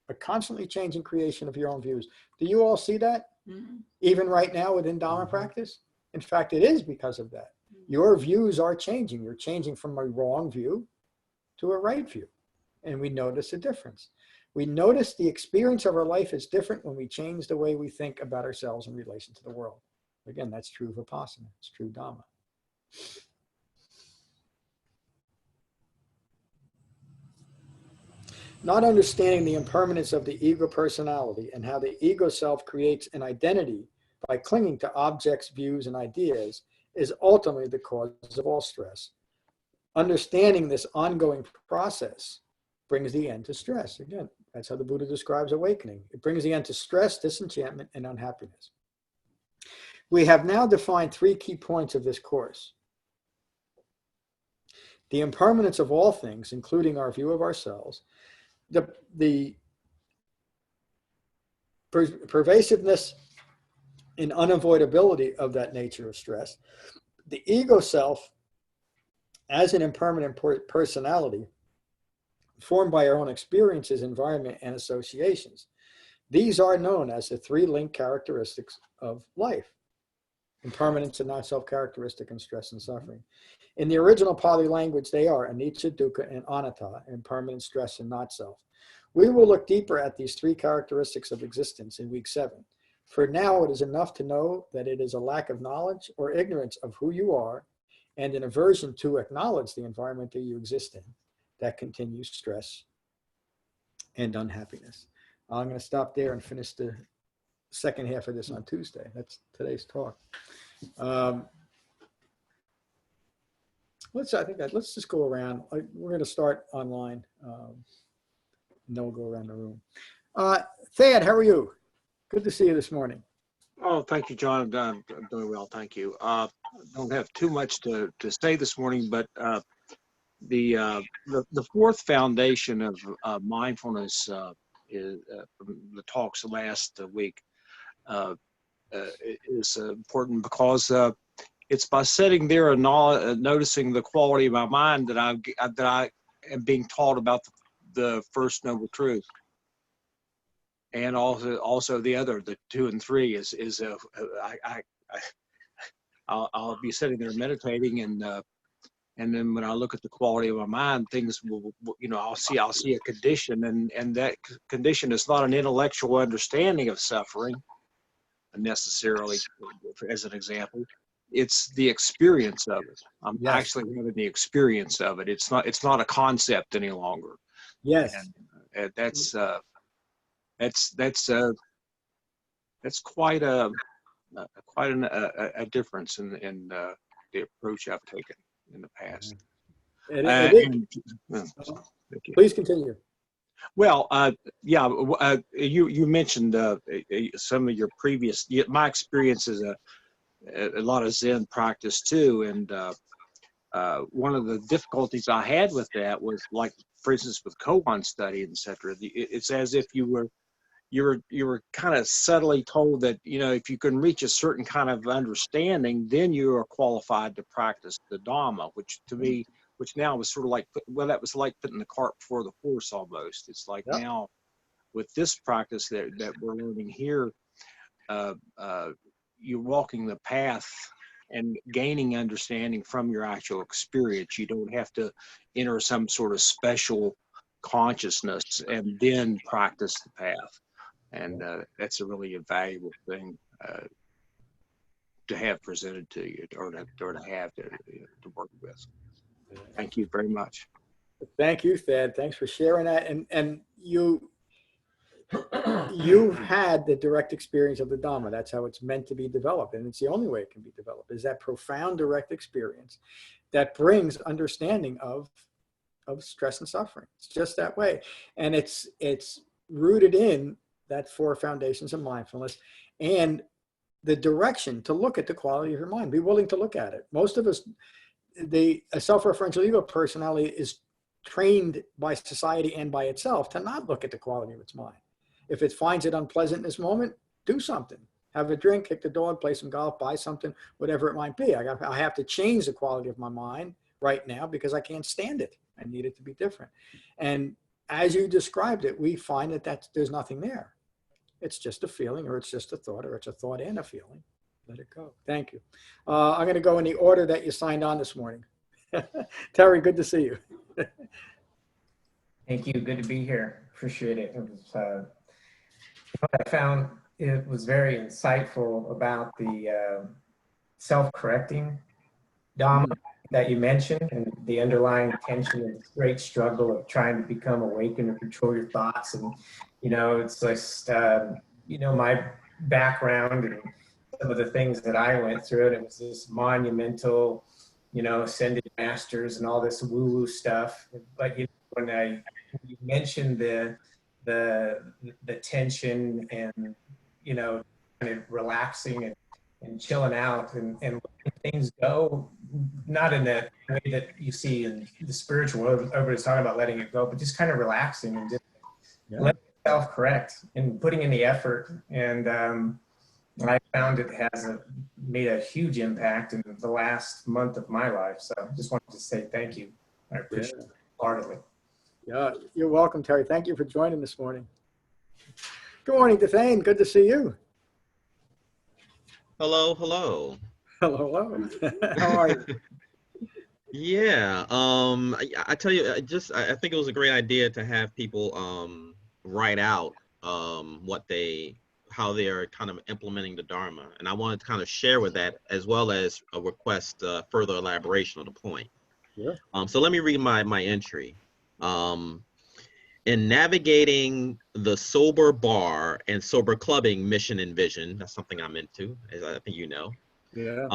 A constantly changing creation of your own views. Do you all see that? Mm-hmm. Even right now within Dhamma practice? In fact, it is because of that. Your views are changing. You're changing from a wrong view to a right view. And we notice a difference. We notice the experience of our life is different when we change the way we think about ourselves in relation to the world. Again, that's true Vipassana. It's true Dhamma. Not understanding the impermanence of the ego personality and how the ego self creates an identity by clinging to objects, views, and ideas is ultimately the cause of all stress. Understanding this ongoing process brings the end to stress. Again, that's how the Buddha describes awakening. It brings the end to stress, disenchantment, and unhappiness. We have now defined 3 key points of this course. The impermanence of all things, including our view of ourselves, the pervasiveness and unavoidability of that nature of stress, the ego self as an impermanent personality formed by our own experiences, environment, and associations. These are known as the 3 linked characteristics of life: impermanence and not-self characteristic, and stress and suffering. In the original Pali language, they are anicca, dukkha, and anatta, impermanent, stress, and not-self. We will look deeper at these 3 characteristics of existence in week 7. For now, it is enough to know that it is a lack of knowledge or ignorance of who you are and an aversion to acknowledge the environment that you exist in that continues stress and unhappiness. I'm going to stop there and finish the second half of this on Tuesday. That's today's talk. Let's just go around. We're going to start online. And then we'll go around the room. Thad, how are you? Good to see you this morning. Oh, thank you, John. I'm doing well, thank you. Don't have too much to say this morning, but the 4th foundation of mindfulness is from the talks last week is important because it's by sitting there and noticing the quality of my mind that I am being taught about the first noble truth, and also the 2 and 3 is I'll be sitting there meditating, and then when I look at the quality of my mind, things will, I'll see a condition, and that condition is not an intellectual understanding of suffering necessarily, as an example. It's the experience of it. I'm actually having the experience of it. It's not a concept any longer. Yes. And that's that's quite a difference in the approach I've taken in the past. It is. Thank you. Please continue. Well, yeah, you mentioned some of your previous. My experience is a lot of Zen practice too, and one of the difficulties I had with that was, like, for instance, with koan study, etc. It's as if you were kind of subtly told that, you know, if you can reach a certain kind of understanding, then you are qualified to practice the Dhamma, which to me, which now was sort of like, well, that was like putting the cart before the horse almost. It's like, Yep. now with this practice that we're learning here, you're walking the path and gaining understanding from your actual experience. You don't have to enter some sort of special consciousness and then practice the path. And that's a really valuable thing to have presented to you, or to have to work with. Thank you very much. Thank you, Thad. Thanks for sharing that. And you've had the direct experience of the Dhamma. That's how it's meant to be developed. And it's the only way it can be developed, is that profound direct experience that brings understanding of stress and suffering. It's just that way. And it's rooted in that 4 foundations of mindfulness and the direction to look at the quality of your mind. Be willing to look at it. Most of us, a self-referential ego personality is trained by society and by itself to not look at the quality of its mind. If it finds it unpleasant in this moment, do something. Have a drink, kick the dog, play some golf, buy something, whatever it might be. I have to change the quality of my mind right now because I can't stand it. I need it to be different. And as you described it, we find that there's nothing there. It's just a feeling, or it's just a thought, or it's a thought and a feeling. Let it go. Thank you. I'm going to go in the order that you signed on this morning. Terry, good to see you. Thank you. Good to be here. Appreciate it. It was, what I found it was very insightful about the self-correcting Dhamma that you mentioned, and the underlying tension and this great struggle of trying to become awakened and control your thoughts. And, you know, it's just, you know, my background and some of the things that I went through, and it was this monumental, you know, ascended masters and all this woo-woo stuff. But, you know, when you mentioned the tension and, you know, kind of relaxing and chilling out and letting things go, not in that way that you see in the spiritual world, everybody's talking about letting it go, but just kind of relaxing and just letting yourself correct and putting in the effort. And I found it has made a huge impact in the last month of my life. So I just wanted to say thank you. I appreciate it heartily. Yeah, you're welcome, Terry. Thank you for joining this morning. Good morning, Dethane. Good to see you. Hello, hello. Hello. How are you? Yeah, I tell you, I think it was a great idea to have people write out how they are kind of implementing the Dharma, and I wanted to kind of share with that, as well as a request further elaboration on the point. Yeah. So let me read my entry. In navigating the sober bar and sober clubbing mission and vision, that's something I'm into, as I think you know. Yeah.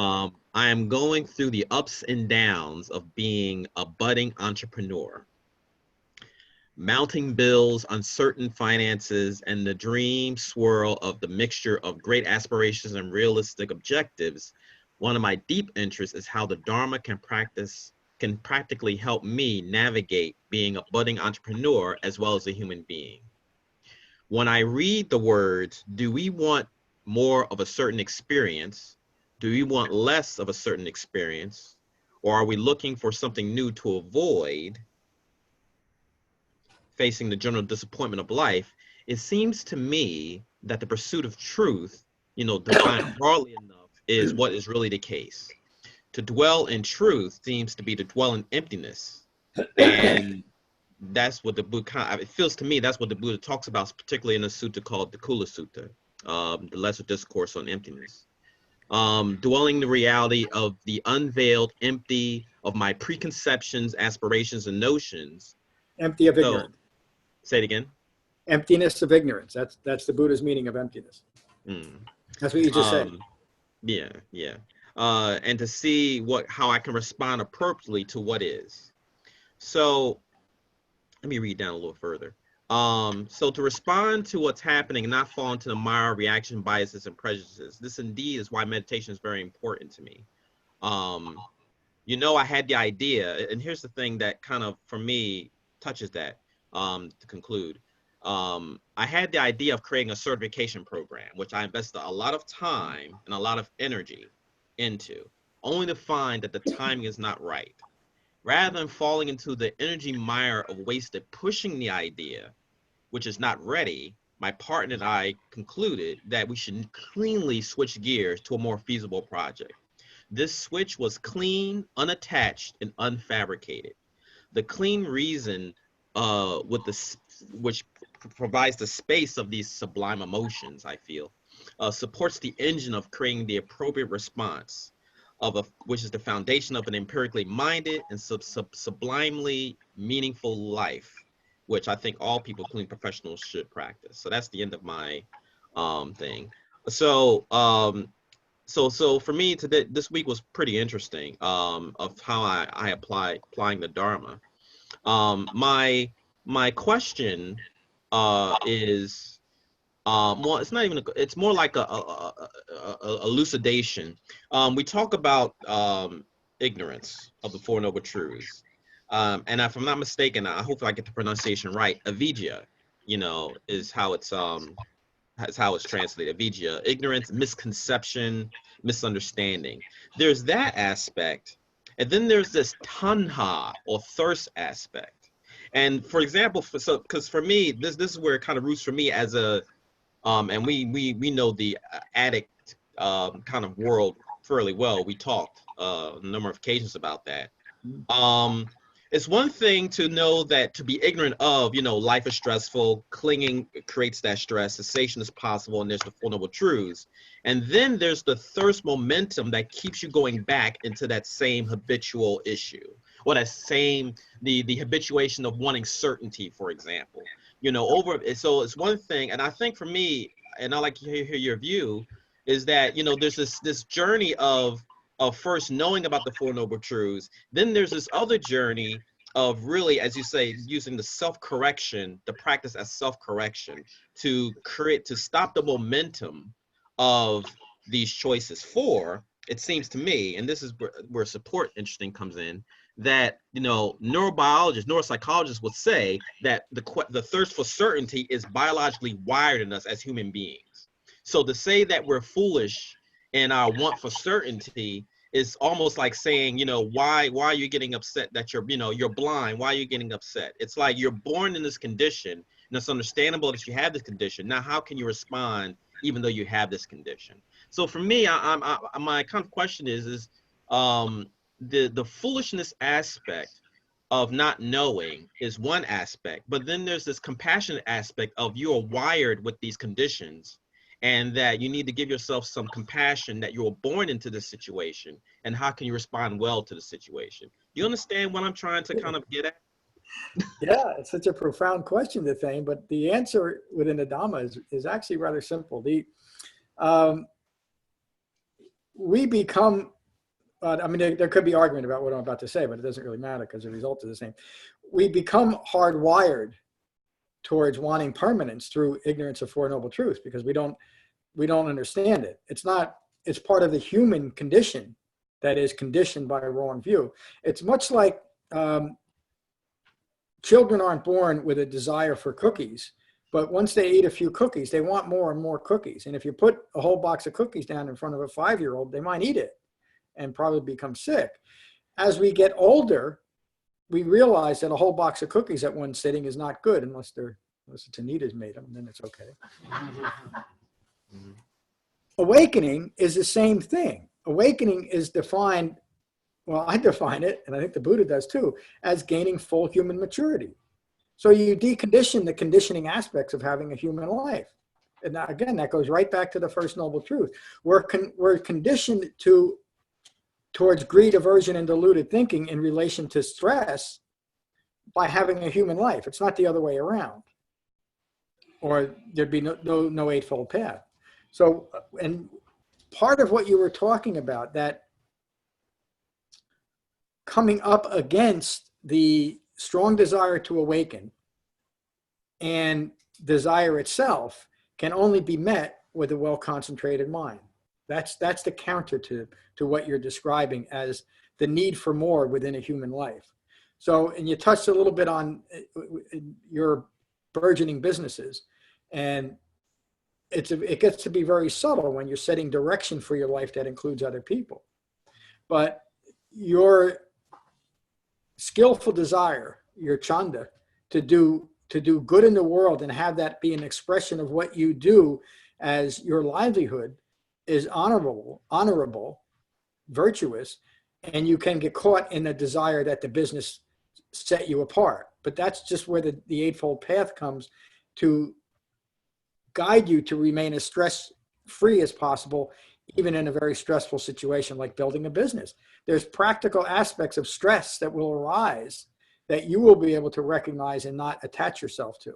I am going through the ups and downs of being a budding entrepreneur. Mounting bills, uncertain finances, and the dream swirl of the mixture of great aspirations and realistic objectives. One of my deep interests is how the Dharma can practically help me navigate being a budding entrepreneur as well as a human being. When I read the words, do we want more of a certain experience? Do we want less of a certain experience? Or are we looking for something new to avoid facing the general disappointment of life? It seems to me that the pursuit of truth, you know, defined broadly enough, is what is really the case. To dwell in truth seems to be to dwell in emptiness. And that's what the Buddha, it feels to me, that's what the Buddha talks about, particularly in a sutta called the Kula Sutta, the Lesser Discourse on Emptiness. Dwelling the reality of the unveiled empty of my preconceptions, aspirations, and notions. Empty of ignorance. Say it again. Emptiness of ignorance. That's the Buddha's meaning of emptiness. Mm. That's what you just said. Yeah, yeah. And to see how I can respond appropriately to what is. So let me read down a little further. So to respond to what's happening and not fall into the mire of reaction, biases, and prejudices. This indeed is why meditation is very important to me. You know, I had the idea, and here's the thing that kind of, for me, touches that, to conclude. I had the idea of creating a certification program, which I invested a lot of time and a lot of energy into, only to find that the timing is not right. Rather than falling into the energy mire of wasted pushing the idea, which is not ready, my partner and I concluded that we should cleanly switch gears to a more feasible project. This switch was clean, unattached, and unfabricated. The clean reason which provides the space of these sublime emotions, I feel, supports the engine of creating the appropriate response, which is the foundation of an empirically minded and sublimely meaningful life, which I think all people, including professionals, should practice. So that's the end of my thing. So for me today, this week was pretty interesting, of how I applying the Dharma. My question is, well, it's not even it's more like a elucidation. We talk about ignorance of the Four Noble Truths, and if I'm not mistaken, I hope I get the pronunciation right, avidya, is how it's translated. Avidya, ignorance, misconception, misunderstanding. There's that aspect, and then there's this tanha, or thirst aspect. And for example, because for me, this is where it kind of roots for me as a and we know the addict kind of world fairly well. We talked a number of occasions about that. It's one thing to know that, to be ignorant of, life is stressful, clinging creates that stress, cessation is possible, and there's the Four Noble Truths. And then there's the thirst momentum that keeps you going back into that same habitual issue, or that same, the habituation of wanting certainty, for example. So it's one thing, and I think for me, and I like to hear your view, is that, there's this journey of first knowing about the Four Noble Truths. Then there's this other journey of really, as you say, using the self-correction, the practice as self-correction to stop the momentum of these choices. It seems to me, and this is where support interesting comes in, that neurobiologists, neuropsychologists would say that the thirst for certainty is biologically wired in us as human beings. So to say that we're foolish in our want for certainty is almost like saying, why are you getting upset that you're blind? Why are you getting upset? It's like you're born in this condition, and it's understandable that you have this condition. Now, how can you respond even though you have this condition? So for me, my kind of question is the foolishness aspect of not knowing is one aspect, but then there's this compassionate aspect of you are wired with these conditions, and that you need to give yourself some compassion that you were born into this situation, and how can you respond well to the situation? Do you understand what I'm trying to kind of get at? Yeah, it's such a profound question to think, but the answer within the Dhamma is actually rather simple. We become, I mean, there could be argument about what I'm about to say, but it doesn't really matter because the result is the same. We become hardwired towards wanting permanence through ignorance of Four Noble Truths, because we don't understand it. It's part of the human condition that is conditioned by a wrong view. It's much like children aren't born with a desire for cookies, but once they eat a few cookies, they want more and more cookies. And if you put a whole box of cookies down in front of a 5-year-old, they might eat it and probably become sick. As we get older, we realize that a whole box of cookies at one sitting is not good unless it's Anita's made them, then it's okay. Awakening is the same thing. Awakening is defined, well, I define it, and I think the Buddha does too, as gaining full human maturity. So you decondition the conditioning aspects of having a human life. And again, that goes right back to the First Noble Truth. We're conditioned towards greed, aversion, and deluded thinking in relation to stress by having a human life. It's not the other way around, or there'd be no Eightfold Path. So, and part of what you were talking about, that coming up against the strong desire to awaken and desire itself can only be met with a well-concentrated mind. That's the counter to what you're describing as the need for more within a human life. So, and you touched a little bit on your burgeoning businesses, and it gets to be very subtle when you're setting direction for your life that includes other people. But your skillful desire, your chanda, to do good in the world and have that be an expression of what you do as your livelihood is honorable, virtuous, and you can get caught in the desire that the business set you apart. But that's just where the Eightfold Path comes to guide you to remain as stress-free as possible, even in a very stressful situation like building a business. There's practical aspects of stress that will arise that you will be able to recognize and not attach yourself to.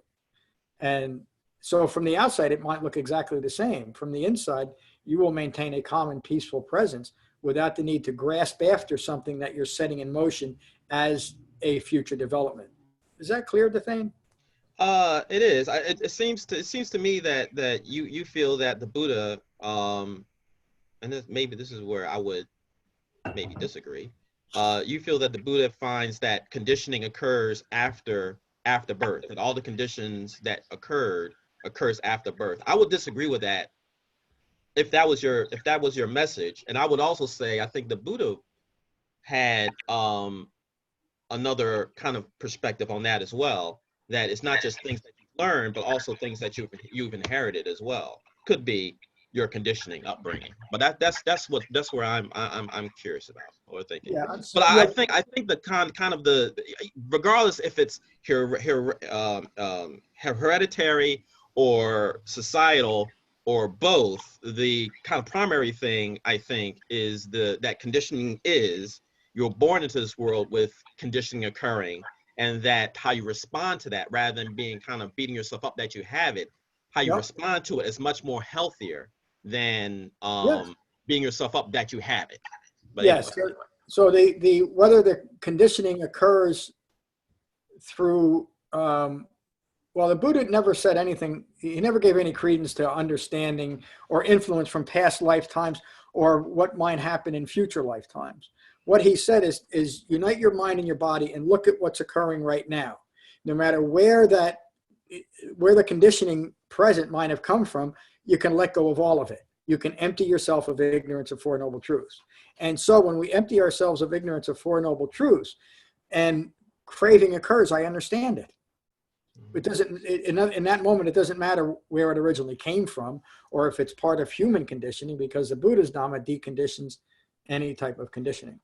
And so from the outside, it might look exactly the same. From the inside, you will maintain a calm and peaceful presence without the need to grasp after something that you're setting in motion as a future development. Is that clear, Dathane? It is. It seems to me that you feel that the Buddha, and maybe this is where I would maybe disagree. You feel that the Buddha finds that conditioning occurs after birth, that all the conditions that occurs after birth. I would disagree with that if that was your message. And I would also say I think the Buddha had another kind of perspective on that as well, that it's not just things that you learn, but also things that you've inherited as well. Could be your conditioning, upbringing, but that's where I'm curious about or thinking. Yeah, But I think the kind of the, regardless if it's hereditary or societal or both, the kind of primary thing I think is that conditioning is you're born into this world with conditioning occurring, and that how you respond to that, rather than being kind of beating yourself up that you have it, how you respond to it is much more healthier than beating yourself up that you have it. But yes. anyway. So the whether the conditioning occurs through well, the Buddha never said anything. He never gave any credence to understanding or influence from past lifetimes or what might happen in future lifetimes. What he said is unite your mind and your body and look at what's occurring right now. No matter where the conditioning present might have come from, you can let go of all of it. You can empty yourself of ignorance of Four Noble Truths. And so when we empty ourselves of ignorance of Four Noble Truths and craving occurs, I understand it. It doesn't, in that moment, it doesn't matter where it originally came from or if it's part of human conditioning, because the Buddha's Dhamma deconditions any type of conditioning.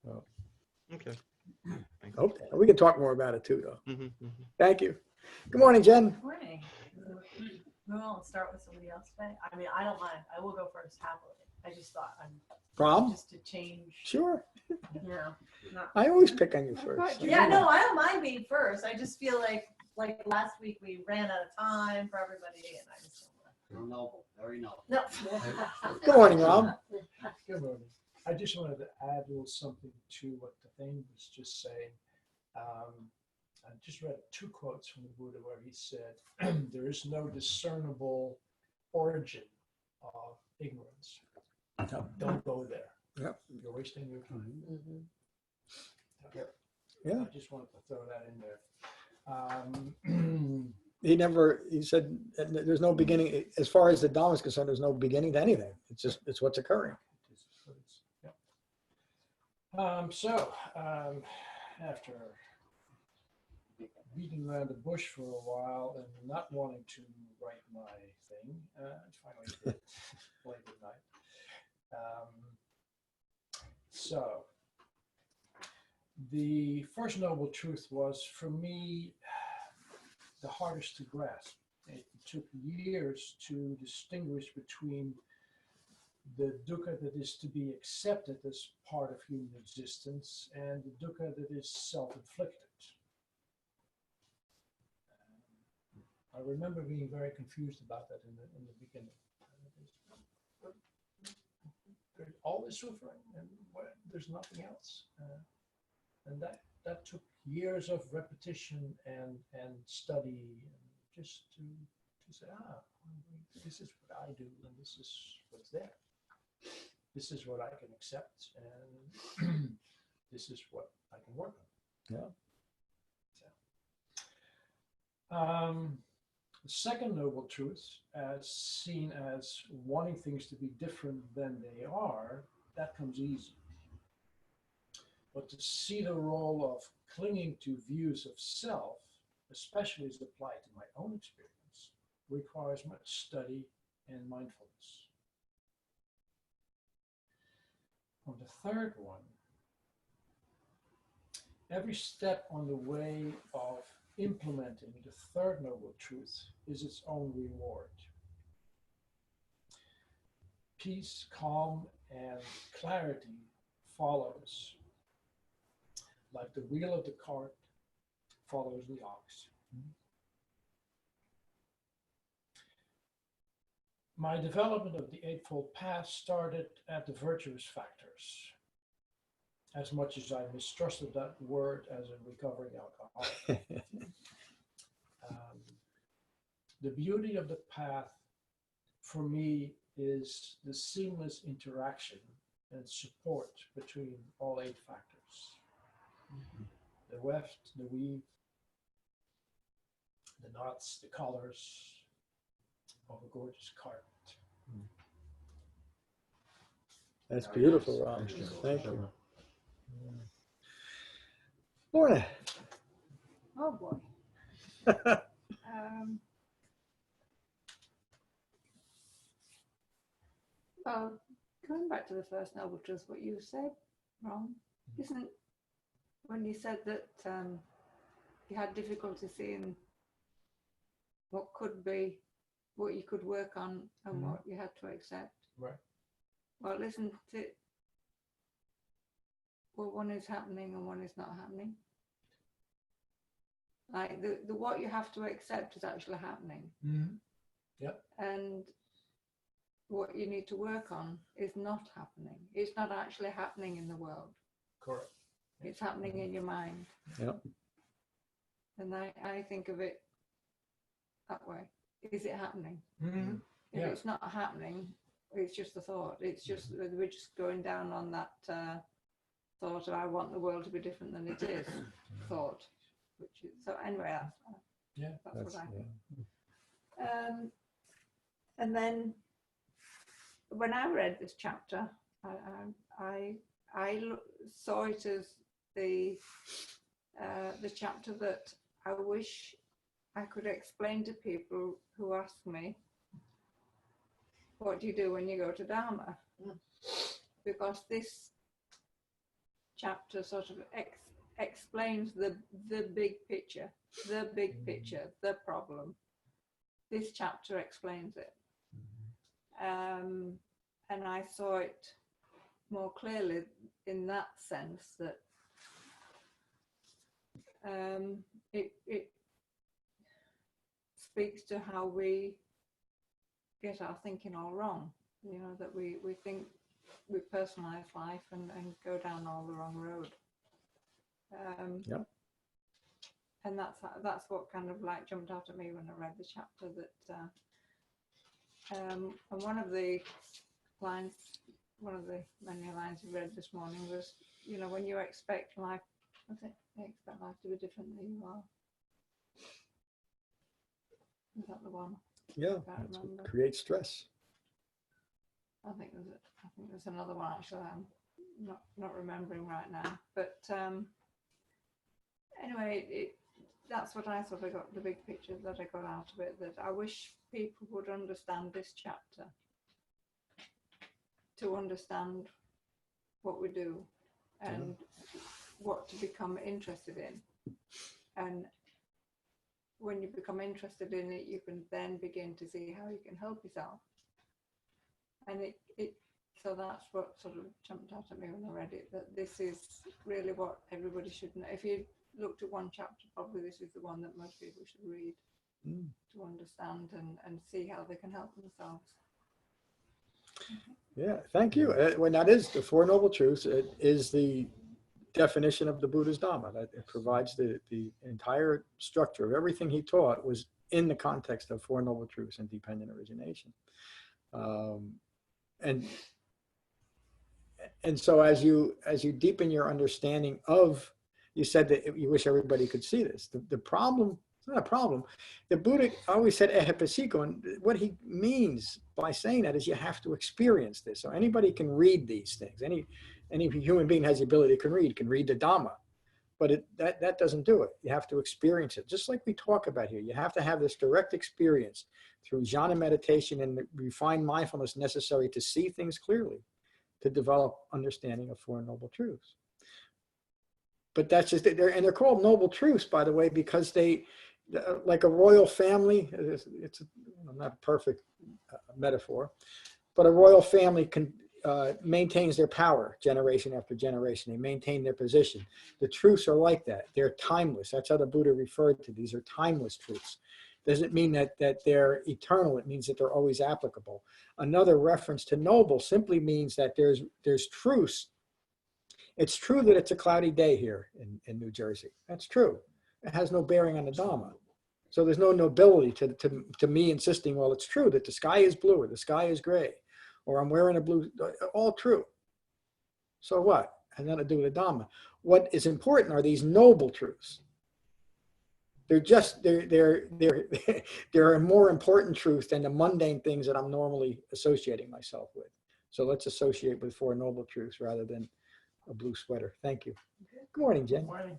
So, Okay. okay. We can talk more about it too, though. Thank you. Good morning, Jen. Good morning. We won't start with somebody else today. I mean, I don't mind. I will go first happily. I just thought Problem? just to change. Sure. You know, I always pick on you first. Yeah, no, I don't mind being first. I just feel like last week we ran out of time for everybody, and I just don't want Noble, very noble. No. Good morning, Rob. Good morning. I just wanted to add a little something to what the thing was just saying. I just read 2 quotes from the Buddha where he said, there is no discernible origin of ignorance. Don't go there. Yep. You're wasting your time. Yeah. I just wanted to throw that in there. He said there's no beginning, as far as the Dhamma is concerned, there's no beginning to anything. It's what's occurring. After beating around the bush for a while and not wanting to write my thing, I finally did late at night. So the first noble truth was, for me, the hardest to grasp. It took years to distinguish between the dukkha that is to be accepted as part of human existence and the dukkha that is self-inflicted. I remember being very confused about that in the beginning. there's always suffering, and there's nothing else. And that took years of repetition and study, and just to say, this is what I do, and this is what's there. This is what I can accept, and this is what I can work on. Yeah. So, the second noble truth, as seen as wanting things to be different than they are, that comes easy. But to see the role of clinging to views of self, especially as applied to my own experience, requires much study and mindfulness. On the third one, every step on the way of implementing the third noble truth is its own reward. Peace, calm, and clarity follows, like the wheel of the cart follows the ox. My development of the Eightfold Path started at the virtuous factors. As much as I mistrusted that word as a recovering alcoholic. The beauty of the path for me is the seamless interaction and support between all 8 factors. The weft, the weave, the knots, the colors of a gorgeous carpet. That's beautiful, Ram. Thank you. Lorna. Oh boy. Well, going back to the first noble truth, what you said, Ron, isn't when you said that you had difficulty seeing what could be, what you could work on, and what you had to accept. Right. Well, isn't it? Well, one is happening and one is not happening. Like the what you have to accept is actually happening. Mm-hmm. Yep. And what you need to work on is not happening. It's not actually happening in the world. Correct. It's happening in your mind. Yep. And I think of it that way. Is it happening? Mm-hmm. If Yeah. it's not happening, it's just a thought. It's just, we're just going down on that thought of I want the world to be different than it is thought. Which is, so anyway, that's what I think. And then when I read this chapter, I saw it as the chapter that I wish I could explain to people who ask me, what do you do when you go to Dhamma? Because this chapter sort of explains the big picture, the problem. This chapter explains it. And I saw it more clearly in that sense that it speaks to how we get our thinking all wrong. You know, that we think we personalize life and go down all the wrong road. And that's what kind of like jumped out at me when I read the chapter, that and one of the lines, one of the many lines you read this morning was, you know, when you expect life, I think you expect life to be different than you are. Is that the one? Yeah, that's what creates stress. I think there's another one actually I'm not remembering right now. But anyway, that's what I sort of got, the big picture that I got out of it, that I wish people would understand this chapter to understand what we do and what to become interested in. And when you become interested in it, you can then begin to see how you can help yourself. And so that's what sort of jumped out at me when I read it, that this is really what everybody should know. If you looked at one chapter, probably this is the one that most people should read to understand and see how they can help themselves. Yeah, thank you. Well, that is the Four Noble Truths. It is the definition of the Buddha's Dhamma. That it provides the entire structure of everything he taught was in the context of Four Noble Truths and dependent origination. And so as you deepen your understanding of, you said that you wish everybody could see this. The problem, it's not a problem. The Buddha always said ehipasiko, and what he means by saying that is you have to experience this. So anybody can read these things. Any human being has the ability can read the Dhamma, but that doesn't do it. You have to experience it. Just like we talk about here, you have to have this direct experience through jhana meditation and the refined mindfulness necessary to see things clearly, to develop understanding of Four Noble Truths. But that's just it. They're called Noble Truths, by the way, because they, like a royal family, it's not a perfect metaphor, but a royal family maintains their power generation after generation. They maintain their position. The truths are like that. They're timeless. That's how the Buddha referred to these are timeless truths. Doesn't mean that they're eternal. It means that they're always applicable. Another reference to noble simply means that there's truths. It's true that it's a cloudy day here in New Jersey. That's true. It has no bearing on the Dhamma. So there's no nobility to me insisting, well, it's true that the sky is blue or the sky is gray, or I'm wearing a blue, all true. So what? It has nothing to do with the Dhamma. What is important are these noble truths. They're a more important truth than the mundane things that I'm normally associating myself with. So let's associate with Four Noble Truths rather than a blue sweater. Thank you. Good morning, Jen. Good morning.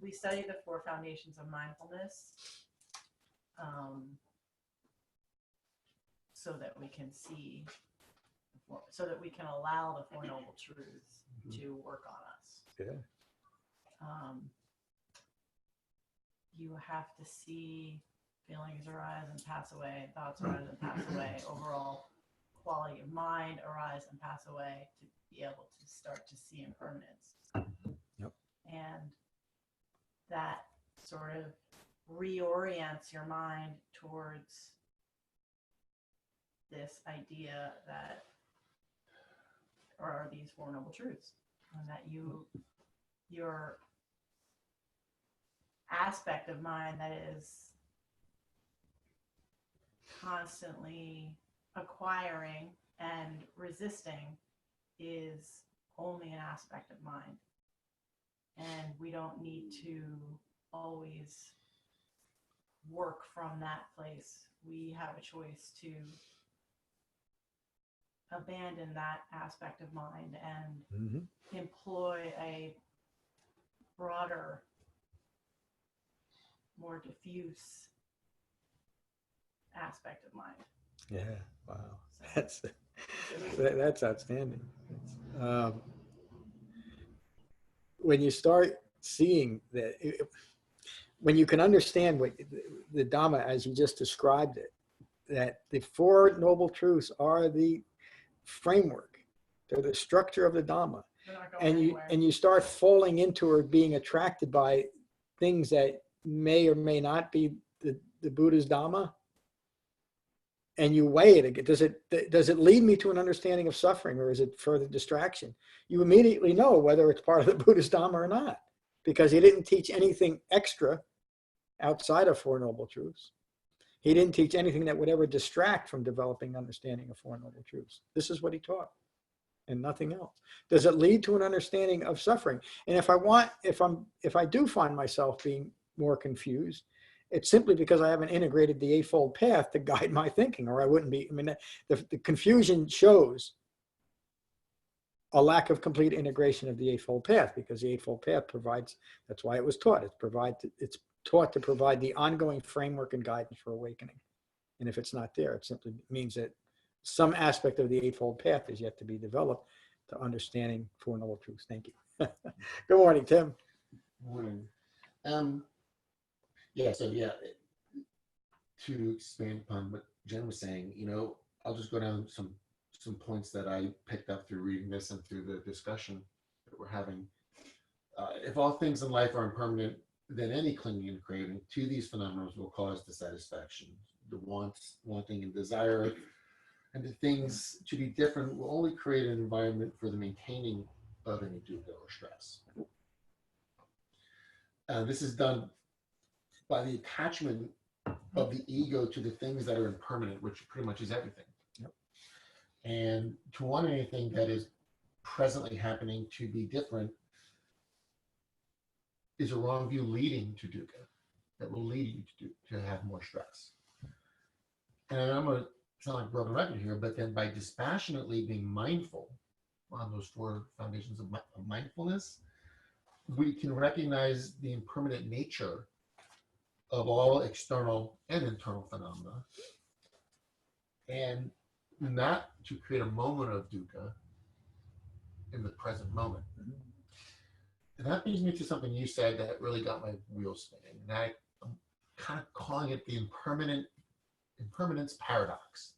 We study the four foundations of mindfulness so that we can see, so that we can allow the Four Noble Truths to work on us. Yeah. You have to see feelings arise and pass away, thoughts arise and pass away, overall quality of mind arise and pass away to be able to start to see impermanence. Yep. And that sort of reorients your mind towards this idea that, or are these Four Noble Truths, and that your aspect of mind that is constantly acquiring and resisting is only an aspect of mind. And we don't need to always work from that place. We have a choice to abandon that aspect of mind and employ a broader, more diffuse aspect of mind. Yeah. Wow. That's outstanding. When you start seeing that, when you can understand what the Dhamma as you just described it, that the Four Noble Truths are the framework, they're the structure of the Dhamma, and you start falling into or being attracted by things that may or may not be the Buddha's Dhamma, and you weigh it again. Does it lead me to an understanding of suffering, or is it further distraction? You immediately know whether it's part of the Buddha's Dhamma or not, because he didn't teach anything extra outside of Four Noble Truths. He didn't teach anything that would ever distract from developing understanding of Four Noble Truths. This is what he taught, and nothing else. Does it lead to an understanding of suffering? And if I do find myself being more confused, it's simply because I haven't integrated the Eightfold Path to guide my thinking, or I wouldn't be. I mean, the confusion shows a lack of complete integration of the Eightfold Path, because the Eightfold Path provides, that's why it was taught. It's taught to provide the ongoing framework and guidance for awakening. And if it's not there, it simply means that some aspect of the Eightfold Path is yet to be developed to understanding Four Noble Truths. Thank you. Good morning, Tim. Morning. To expand upon what Jen was saying, I'll just go down some points that I picked up through reading this and through the discussion that we're having. If all things in life are impermanent, then any clinging and craving to these phenomena will cause dissatisfaction. The wanting and desire And the things to be different will only create an environment for the maintaining of any dukkha or stress. This is done by the attachment of the ego to the things that are impermanent, which pretty much is everything. Yep. And to want anything that is presently happening to be different is a wrong view leading to dukkha that will lead you to have more stress. And I'm going to sound like a broken record here, but then by dispassionately being mindful on those 4 foundations of mindfulness, we can recognize the impermanent nature of all external and internal phenomena, and not to create a moment of dukkha in the present moment. And that brings me to something you said that really got my wheels spinning. And I'm kind of calling it the impermanence paradox,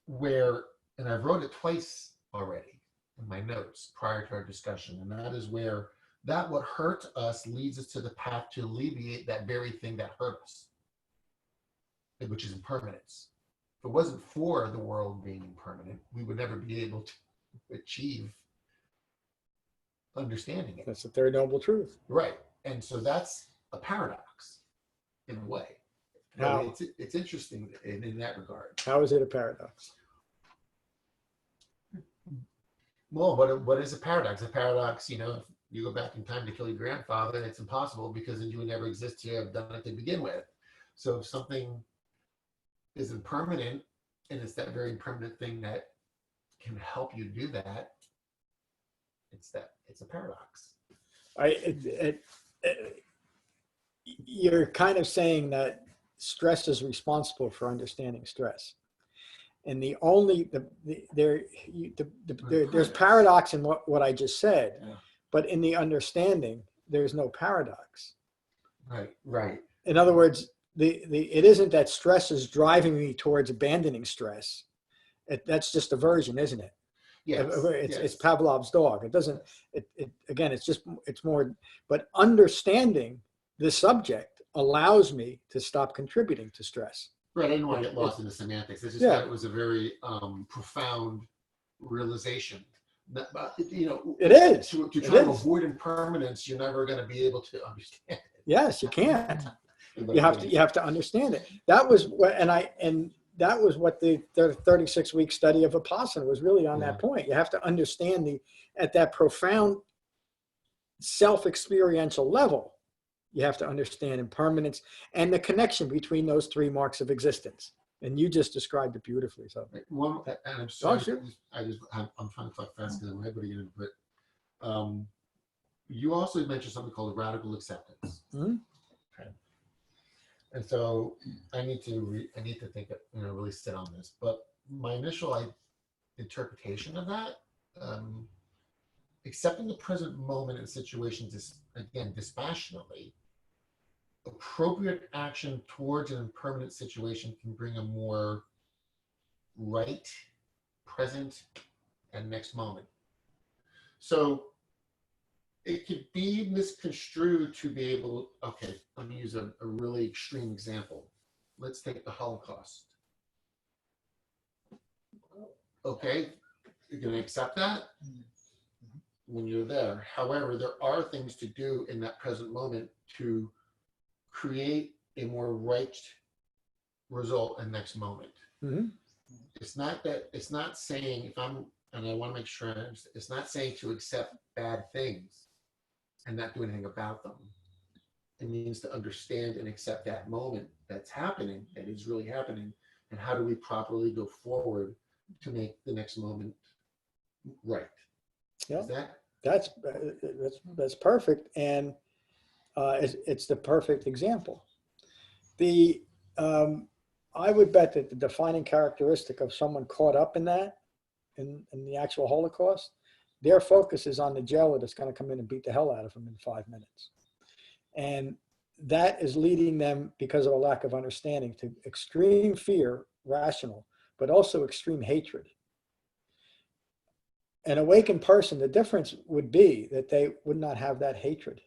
where, and I've wrote it twice already in my notes prior to our discussion, and that is where that what hurt us leads us to the path to alleviate that very thing that hurt us, which is impermanence. If it wasn't for the world being impermanent, we would never be able to achieve understanding it. That's the third noble truth. Right. And so that's a paradox in a way. How? It's interesting in that regard. How is it a paradox? Well, what is a paradox? A paradox, if you go back in time to kill your grandfather, it's impossible because then you would never exist to have done it to begin with. So if something is impermanent, and it's that very impermanent thing that can help you do that, it's a paradox. You're kind of saying that stress is responsible for understanding stress. And there's paradox in what I just said, Yeah. but in the understanding, there's no paradox. Right. In other words, it isn't that stress is driving me towards abandoning stress. That's just aversion, isn't it? Yes. It's Pavlov's dog. It doesn't. Again, it's more. But understanding the subject allows me to stop contributing to stress. Right, I didn't want to get lost in the semantics. I just thought it was a very profound realization. It is. To try to avoid impermanence, you're never going to be able to understand it. Yes, you can't. You have to understand it. That was what, and that was what the 36-week study of Vipassana was really on that point. You have to understand at that profound self-experiential level, you have to understand impermanence and the connection between those 3 marks of existence. And you just described it beautifully. So, and I'm sorry, sure. I'm trying to talk fast because I'm everybody, but you also mentioned something called radical acceptance. Mm-hmm. Okay. And so I need to think, really sit on this. But my initial interpretation of that, accepting the present moment and situations dispassionately, appropriate action towards an impermanent situation can bring a more right, present, and next moment. So it could be misconstrued to be able, okay, let me use a really extreme example. Let's take the Holocaust. Okay, you're going to accept that when you're there. However, there are things to do in that present moment to create a more right result in next moment. Mm-hmm. It's not saying and I want to make sure it's not saying to accept bad things and not do anything about them. It means to understand and accept that moment that's happening, that is really happening, and how do we properly go forward to make the next moment right. Yeah, that's perfect, and it's the perfect example. I would bet that the defining characteristic of someone caught up in that, in the actual Holocaust, their focus is on the jailer that's going to come in and beat the hell out of them in 5 minutes. And that is leading them, because of a lack of understanding, to extreme fear, rational, but also extreme hatred. An awakened person, the difference would be that they would not have that hatred.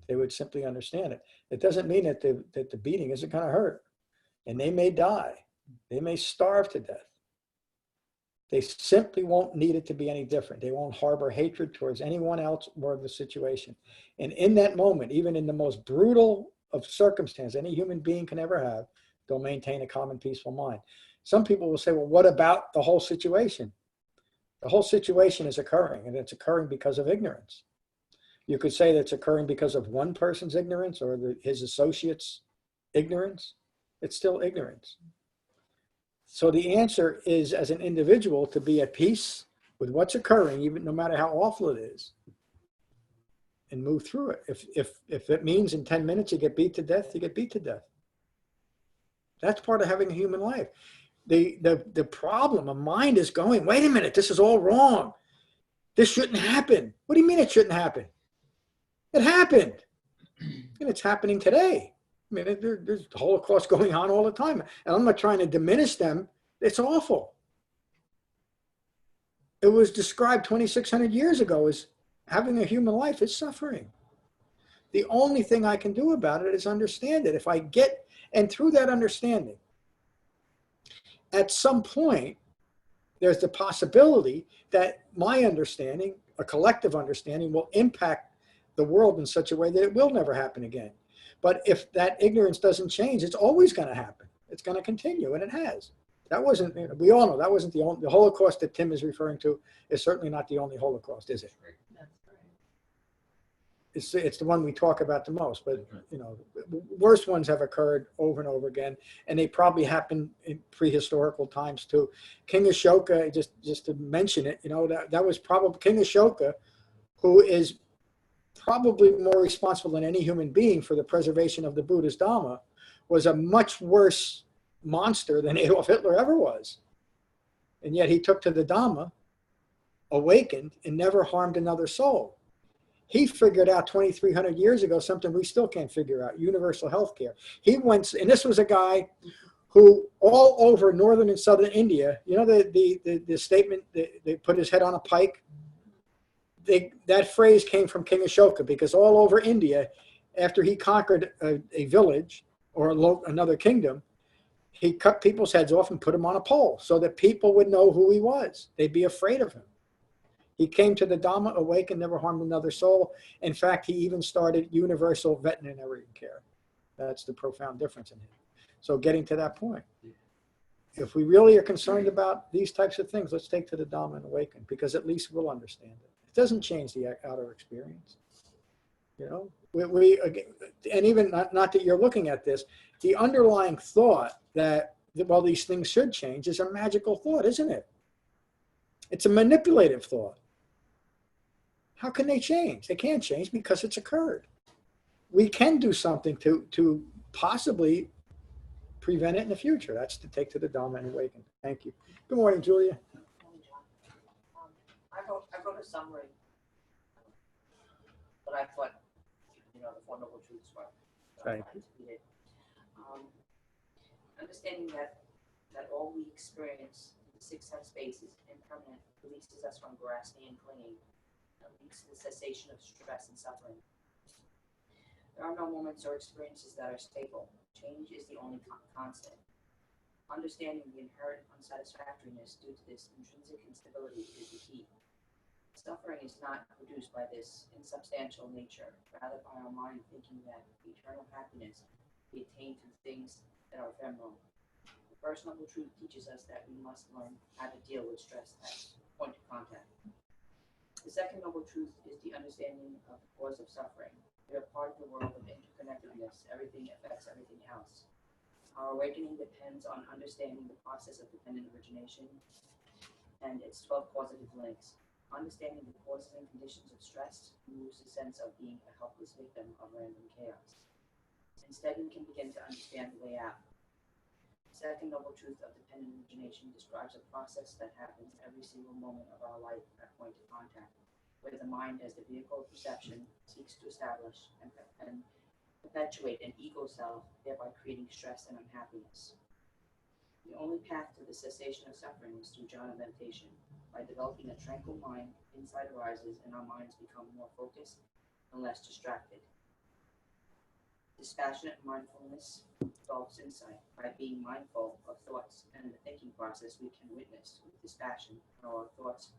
They would simply understand it. It doesn't mean that the beating isn't going to hurt, and they may die, They may starve to death. They simply won't need it to be any different. They won't harbor hatred towards anyone else or the situation. And in that moment, even in the most brutal of circumstances any human being can ever have, they'll maintain a calm and peaceful mind. Some people will say, well, what about the whole situation? The whole situation is occurring, and it's occurring because of ignorance. You could say that it's occurring because of one person's ignorance or his associates' ignorance. It's still ignorance. So the answer is, as an individual, to be at peace with what's occurring, even no matter how awful it is, and move through it. If it means in 10 minutes you get beat to death, you get beat to death. That's part of having a human life. The problem, a mind is going, wait a minute, this is all wrong. This shouldn't happen. What do you mean it shouldn't happen? It happened. And it's happening today. I mean, there's the Holocaust going on all the time. And I'm not trying to diminish them. It's awful. It was described 2,600 years ago as having a human life is suffering. The only thing I can do about it is understand it. If I get, and through that understanding, at some point, there's the possibility that my understanding, a collective understanding, will impact the world in such a way that it will never happen again. But if that ignorance doesn't change, it's always going to happen. It's going to continue, and it has. That wasn't, we all know that wasn't the Holocaust that Tim is referring to is certainly not the only Holocaust, is it? That's right. It's the one we talk about the most, but worse ones have occurred over and over again, and they probably happened in prehistorical times too. King Ashoka, just to mention it, that was probably King Ashoka, who is probably more responsible than any human being for the preservation of the Buddha's Dhamma, was a much worse monster than Adolf Hitler ever was. And yet he took to the Dhamma, awakened, and never harmed another soul. He figured out 2,300 years ago something we still can't figure out: universal health care. He went, and this was a guy who all over northern and southern India, the statement, they put his head on a pike. That phrase came from King Ashoka, because all over India, after he conquered a village or another kingdom, he cut people's heads off and put them on a pole so that people would know who he was. They'd be afraid of him. He came to the Dhamma, awakened, never harmed another soul. In fact, he even started universal veterinary care. That's the profound difference in him. So getting to that point, if we really are concerned about these types of things, let's take to the Dhamma and awaken, because at least we'll understand it. It doesn't change the outer experience. And even not that you're looking at this, the underlying thought that, well, these things should change is a magical thought, isn't it? It's a manipulative thought. How can they change? They can't change because it's occurred. We can do something to possibly prevent it in the future. That's to take to the Dhamma and awaken. Thank you. Good morning, Julia. I wrote a summary, but I thought, the Four Noble Truths were. Thank you. Understanding that all we experience in the six-sense space is impermanent releases us from grasping and clinging, and leads to the cessation of stress and suffering. There are no moments or experiences that are stable. Change is the only constant. Understanding the inherent unsatisfactoriness due to this intrinsic instability is the key. Suffering is not produced by this insubstantial nature, rather by our mind thinking that eternal happiness be attained through things that are ephemeral. The First Noble Truth teaches us that we must learn how to deal with stress at point of contact. The Second Noble Truth is the understanding of the cause of suffering. We are part of the world of interconnectedness. Everything affects everything else. Our awakening depends on understanding the process of dependent origination and its 12 causative links. Understanding the causes and conditions of stress removes the sense of being a helpless victim of random chaos. Instead, we can begin to understand the way out. The Second Noble Truth of dependent origination describes a process that happens every single moment of our life at point of contact, where the mind, as the vehicle of perception, seeks to establish and perpetuate an ego self, thereby creating stress and unhappiness. The only path to the cessation of suffering is through Jhana Meditation. By developing a tranquil mind, insight arises and our minds become more focused and less distracted. Dispassionate mindfulness develops insight. By being mindful of thoughts and the thinking process, we can witness with dispassion how our thoughts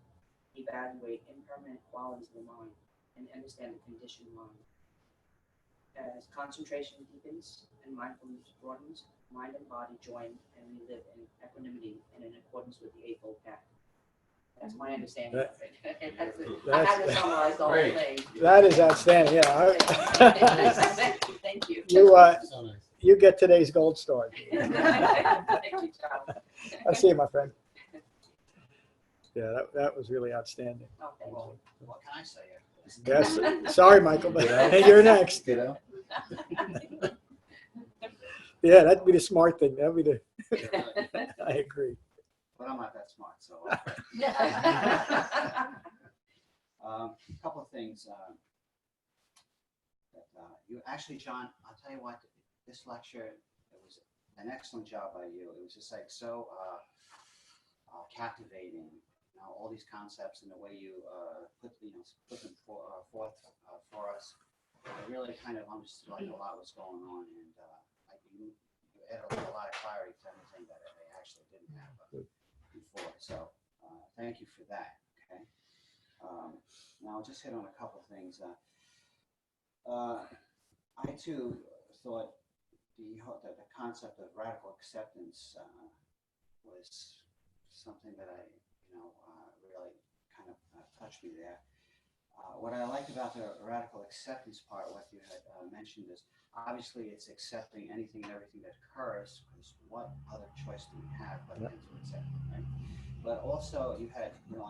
evaluate impermanent qualities of the mind and understand the conditioned mind. As concentration deepens and mindfulness broadens, mind and body join and we live in equanimity and in accordance with the Eightfold Path. That's my understanding of it. I had to summarize the whole Great. thing. That is outstanding. Yeah. Thank you. So nice. You get today's gold star. Thank you, Charles. I see you, my friend. Yeah, that was really outstanding. Oh, thank you. What can I say? Yes. Sorry, Michael, but you're next. You know? Yeah, that'd be the smart thing. That'd be the. I agree. But I'm not that smart, so. A couple of things. You actually, John, I'll tell you what, this lecture, it was an excellent job by you. It was just like so captivating. You know, all these concepts and the way you put them forth for us. I really kind of understood like a lot was going on, and you added a lot of clarity to everything that I actually didn't have before. So thank you for that. Okay. Now I'll just hit on a couple of things. I too thought the concept of radical acceptance was something that really kind of touched me there. What I liked about the radical acceptance part, what you had mentioned, is obviously it's accepting anything and everything that occurs, because what other choice do we have but to accept it, right? But also you had, and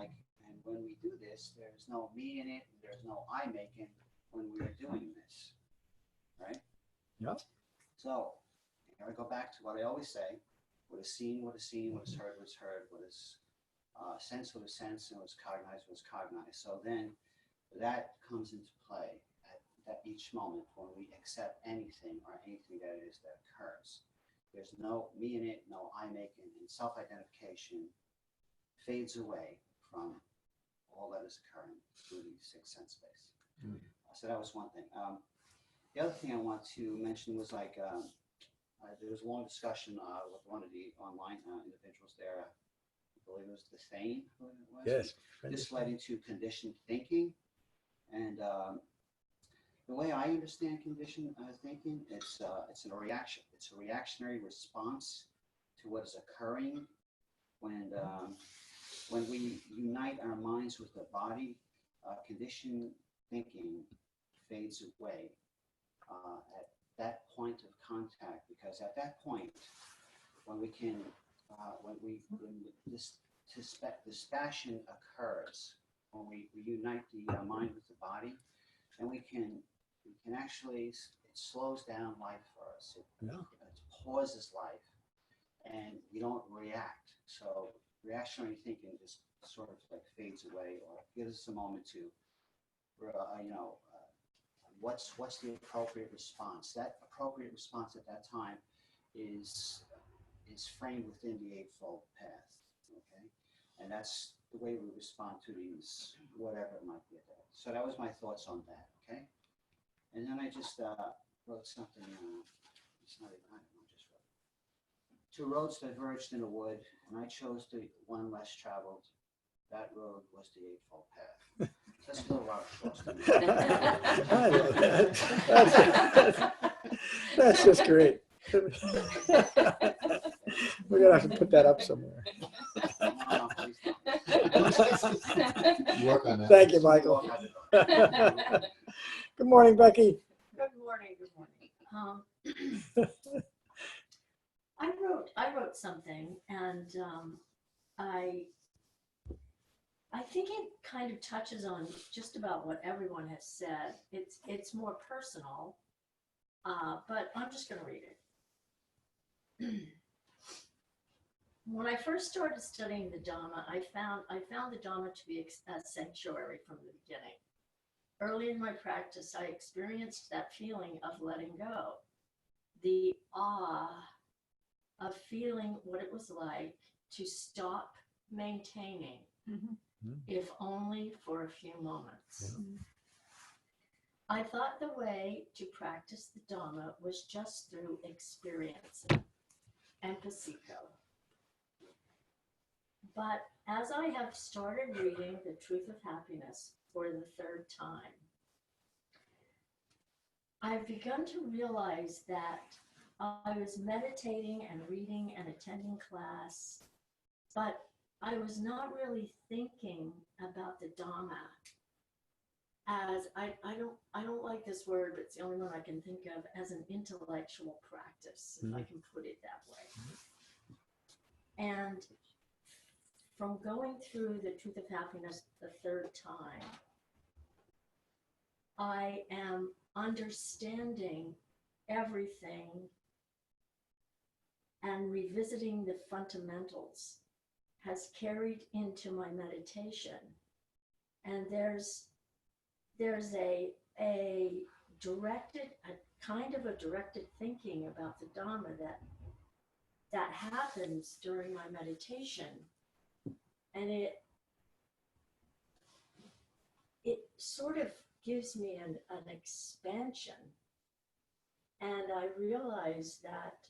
when we do this, there's no me in it, there's no I making when we are doing this, right? Yeah. So, I go back to what I always say: what is seen, what is seen; what is heard, what is heard; what is sense, what is sensed; and what is cognized, what is cognized. So then, that comes into play at each moment when we accept anything or anything that it is that occurs. There's no me in it, no I making, and self-identification fades away from all that is occurring through the sixth sense space. So that was one thing. The other thing I want to mention was there was a long discussion with one of the online individuals there. I believe it was the Thane. Yes. This led into conditioned thinking, and the way I understand conditioned thinking, it's a reaction. It's a reactionary response to what is occurring when we unite our minds with the body. Conditioned thinking fades away at that point of contact, because at that point, when we can, when this dispassion occurs, when we unite the mind with the body, and we can actually, it slows down life for us. It pauses life, and you don't react. So reactionary thinking just sort of like fades away, or gives us a moment to, what's the appropriate response? That appropriate response at that time is framed within the Eightfold Path. Okay, and that's the way we respond to these, whatever it might be. So that was my thoughts on that. Okay, and then I just wrote something. It's not even, I don't know, just wrote. Two roads diverged in a wood, and I chose the one less traveled. That road was the Eightfold Path. That's a little rough. I know that. That's just great. We're gonna have to put that up somewhere. No, please don't. Work on that. Thank you, Michael. Good morning, Becky. Good morning. Good morning. I wrote something, and I think it kind of touches on just about what everyone has said. It's more personal, but I'm just going to read it. When I first started studying the Dhamma, I found the Dhamma to be a sanctuary from the beginning. Early in my practice, I experienced that feeling of letting go, the awe of feeling what it was like to stop maintaining, if only for a few moments. I thought the way to practice the Dhamma was just through experience and pasiko. But as I have started reading The Truth of Happiness for the third time, I've begun to realize that I was meditating and reading and attending class, but I was not really thinking about the Dhamma as I don't like this word, but it's the only one I can think of, as an intellectual practice, if I can put it that way. And from going through The Truth of Happiness the third time, I am understanding everything and revisiting the fundamentals has carried into my meditation. And there's a kind of a directed thinking about the Dhamma that happens during my meditation. And it sort of gives me an expansion. And I realize that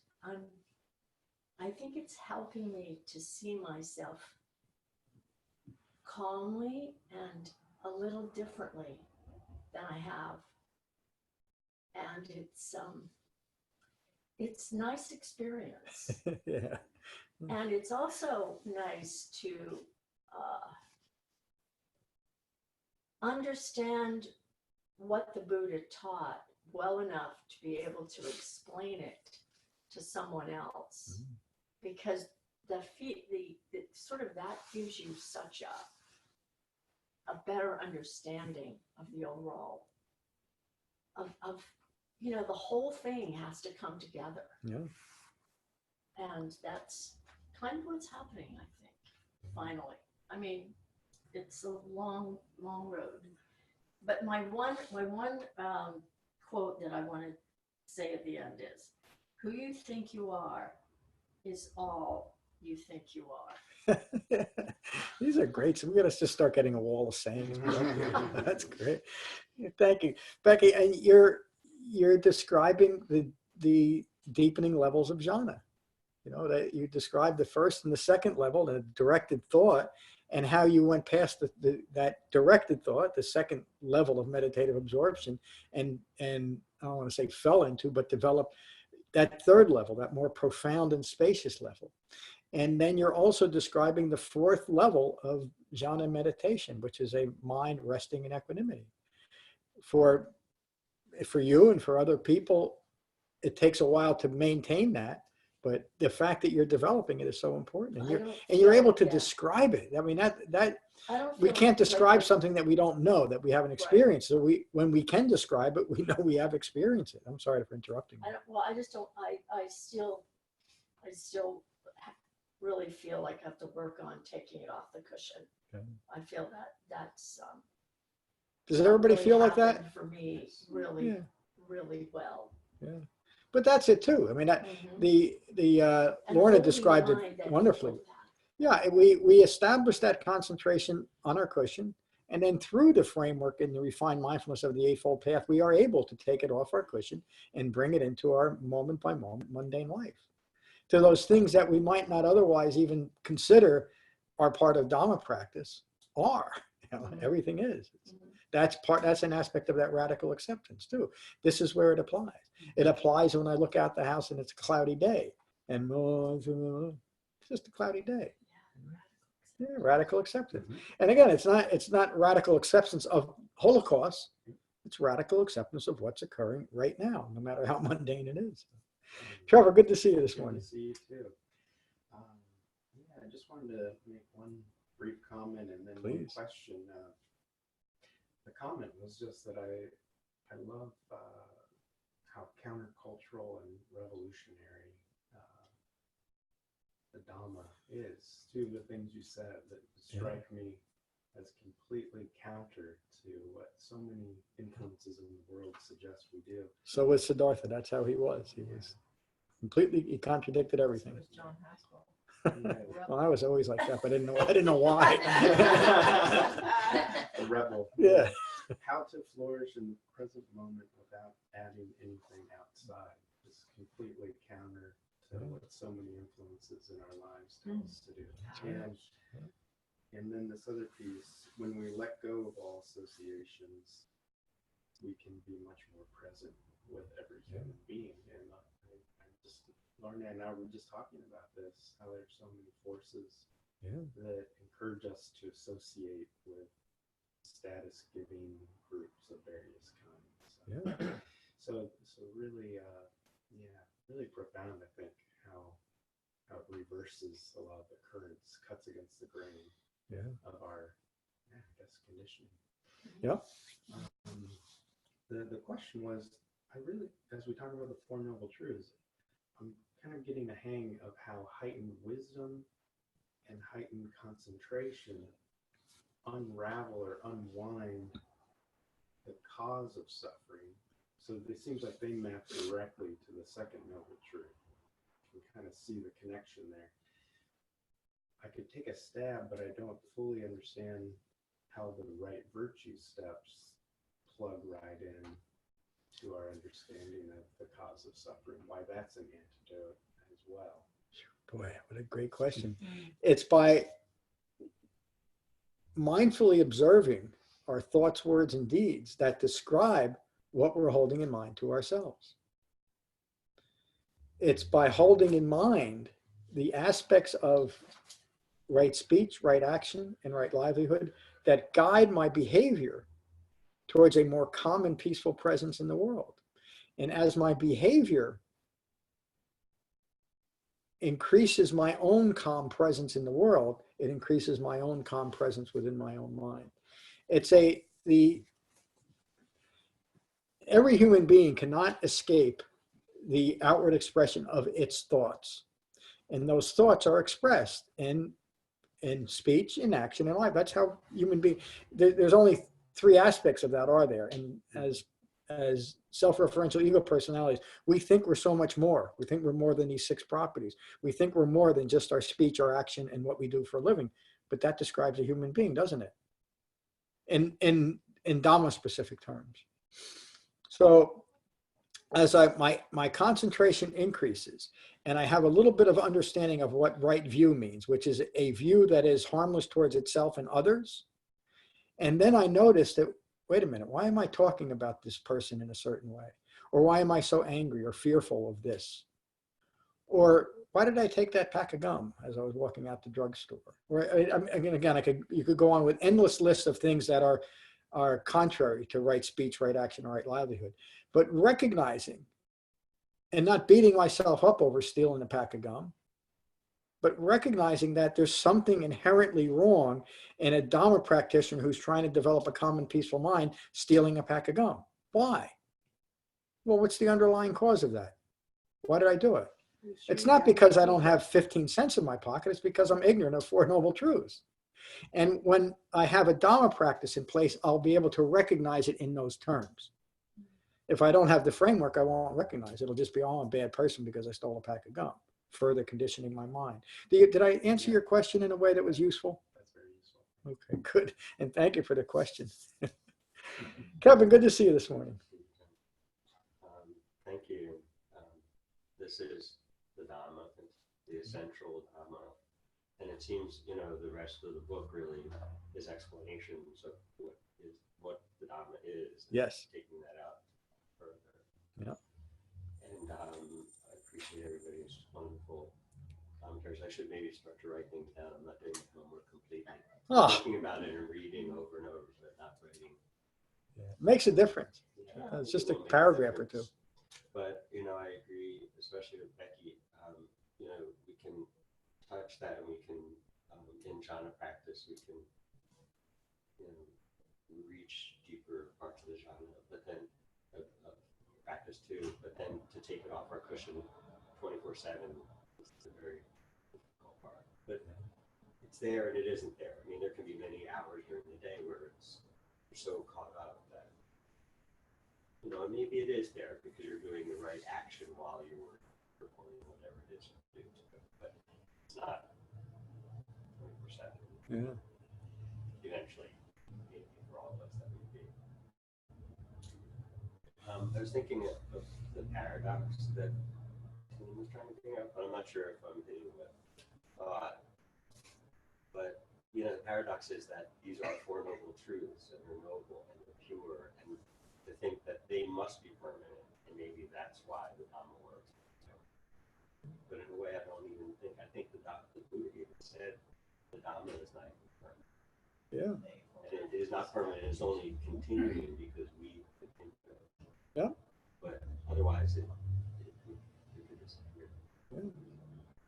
I think it's helping me to see myself calmly and a little differently than I have. And it's nice experience. Yeah. And it's also nice to understand what the Buddha taught well enough to be able to explain it to someone else, because the sort of that gives you such a better understanding of the overall of the whole thing has to come together. Yeah. And that's kind of what's happening, I think, finally. I mean, it's a long, long road. But my one quote that I want to say at the end is, who you think you are is all you think you are. These are great. So we're going to just start getting a wall of sayings. That's great. Thank you, Becky. And you're describing the deepening levels of jhana. That you described the first and the second level, the directed thought, and how you went past that directed thought, the second level of meditative absorption, and I don't want to say fell into, but developed that third level, that more profound and spacious level. And then you're also describing the fourth level of jhana meditation, which is a mind resting in equanimity. For you and for other people, it takes a while to maintain that. But the fact that you're developing it is so important, and you're able to describe it. I mean, that we can't describe something that we don't know, that we haven't experienced. So when we can describe it, we know we have experienced it. I'm sorry for interrupting. I still really feel like I have to work on taking it off the cushion. Okay. I feel that's. Does everybody feel like that? For me, really, really well. Yeah. But that's it too. I mean, Lorna described it wonderfully. Yeah, we established that concentration on our cushion, and then through the framework and the refined mindfulness of the Eightfold Path, we are able to take it off our cushion and bring it into our moment by moment mundane life. To those things that we might not otherwise even consider are part of Dhamma practice are. Everything is. That's an aspect of that radical acceptance too. This is where it applies. It applies when I look out the house and it's a cloudy day, and it's just a cloudy day. Yeah, radical acceptance. And again, it's not radical acceptance of Holocaust. It's radical acceptance of what's occurring right now, no matter how mundane it is. Trevor, good to see you this morning. Good to see you too. I just wanted to make one brief comment and then one question. The comment was just that I love how countercultural and revolutionary the Dhamma is. Two of the things you said that strike me as completely counter to what so many influences in the world suggest we do. So was Siddhartha. That's how he was. He was he contradicted everything. So was John Haskell. Well, I was always like that, but I didn't know why. A rebel. Yeah. how to flourish in the present moment without adding anything outside is completely counter to what so many influences in our lives tell us to do. And then this other piece, when we let go of all associations, we can be much more present with every human being. And I just, Lorna and I were just talking about this, how there's so many forces that encourage us to associate with status-giving groups of various kinds. So really, really profound, I think, how it reverses a lot of the currents, cuts against the grain of our, I guess, conditioning. The question was, I really, as we talk about the Four Noble Truths, I'm kind of getting a hang of how heightened wisdom and heightened concentration unravel or unwind the cause of suffering. So it seems like they map directly to the second noble truth. You can kind of see the connection there. I could take a stab, but I don't fully understand how the right virtue steps plug right in to our understanding of the cause of suffering, why that's an antidote as well. Boy, what a great question. It's by mindfully observing our thoughts, words, and deeds that describe what we're holding in mind to ourselves. It's by holding in mind the aspects of right speech, right action, and right livelihood that guide my behavior towards a more calm and peaceful presence in the world. And as my behavior increases my own calm presence in the world, it increases my own calm presence within my own mind. It's every human being cannot escape the outward expression of its thoughts. And those thoughts are expressed in speech, in action, in life. That's how human beings, there's only three aspects of that, are there? And as self-referential ego personalities, we think we're so much more. We think we're more than these six properties. We think we're more than just our speech, our action, and what we do for a living. But that describes a human being, doesn't it? In Dhamma specific terms. So as my concentration increases and I have a little bit of understanding of what right view means, which is a view that is harmless towards itself and others. And then I notice that, wait a minute, why am I talking about this person in a certain way? Or why am I so angry or fearful of this? Or why did I take that pack of gum as I was walking out the drugstore? Or again, you could go on with endless lists of things that are contrary to right speech, right action, right livelihood. But recognizing and not beating myself up over stealing a pack of gum, but recognizing that there's something inherently wrong in a Dhamma practitioner who's trying to develop a calm and peaceful mind stealing a pack of gum. Why? Well, what's the underlying cause of that? Why did I do it? It's not because I don't have 15 cents in my pocket. It's because I'm ignorant of Four Noble Truths. And when I have a Dhamma practice in place, I'll be able to recognize it in those terms. If I don't have the framework, I won't recognize it. It'll just be, oh, I'm a bad person because I stole a pack of gum, further conditioning my mind. Did I answer your question in a way that was useful? That's very useful. Okay, good. And thank you for the question. Kevin, good to see you this morning. Thank you. This is the Dhamma, the essential Dhamma. And it seems, the rest of the book really is explanations of what the Dhamma is. Yes. Taking that out further. Yeah. And I appreciate everybody's wonderful commentaries. I should maybe start to write things down. I'm not doing my homework completely. Oh. Talking about it and reading over and over, but not writing. Yeah. Makes a difference. Yeah, it's just a paragraph or two. But, I agree, especially with Becky, we can touch that and we can, in jhana practice, we can, reach deeper parts of the jhana, but then practice too, but then to take it off our cushion 24/7 is the very difficult part. But it's there and it isn't there. I mean, there can be many hours during the day where you're so caught up that, maybe it is there because you're doing the right action while you're performing whatever it is you do. But it's not 24/7. Yeah. Eventually, maybe for all of us that would be. I was thinking of the paradox that Tim was trying to bring up, but I'm not sure if I'm hitting the thought. But the paradox is that these are Four Noble Truths, and they're noble and they're pure, and to think that they must be permanent, and maybe that's why the Dhamma works. But in a way, I don't even think. I think the Buddha even said the Dhamma is not even permanent. Yeah. And it is not permanent. It's only continuing because we continue. Yeah. But otherwise, it could disappear. Yeah.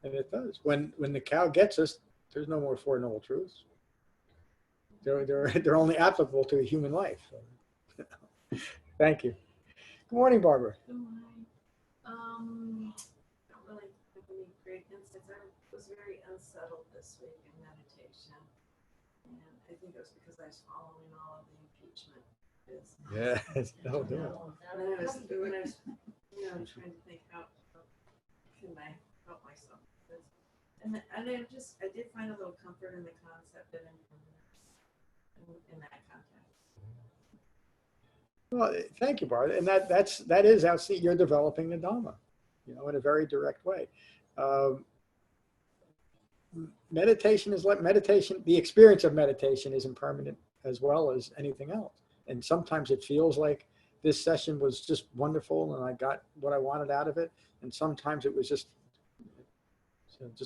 And it does. When the cow gets us, there's no more Four Noble Truths. They're only applicable to a human life. So. Thank you. Good morning, Barbara. Good morning. Don't really have any great insights. I was very unsettled this week in meditation, and I think it was because I was following all of the impeachment business. Yeah, that'll do it. When I was trying to think how can I help myself with this, and I did find a little comfort in the concept of impermanence in that context. Well, thank you, Barbara. And that is outstanding. You're developing the Dhamma, in a very direct way. Meditation is like meditation. The experience of meditation is impermanent as well as anything else. And sometimes it feels like this session was just wonderful and I got what I wanted out of it. And sometimes it was just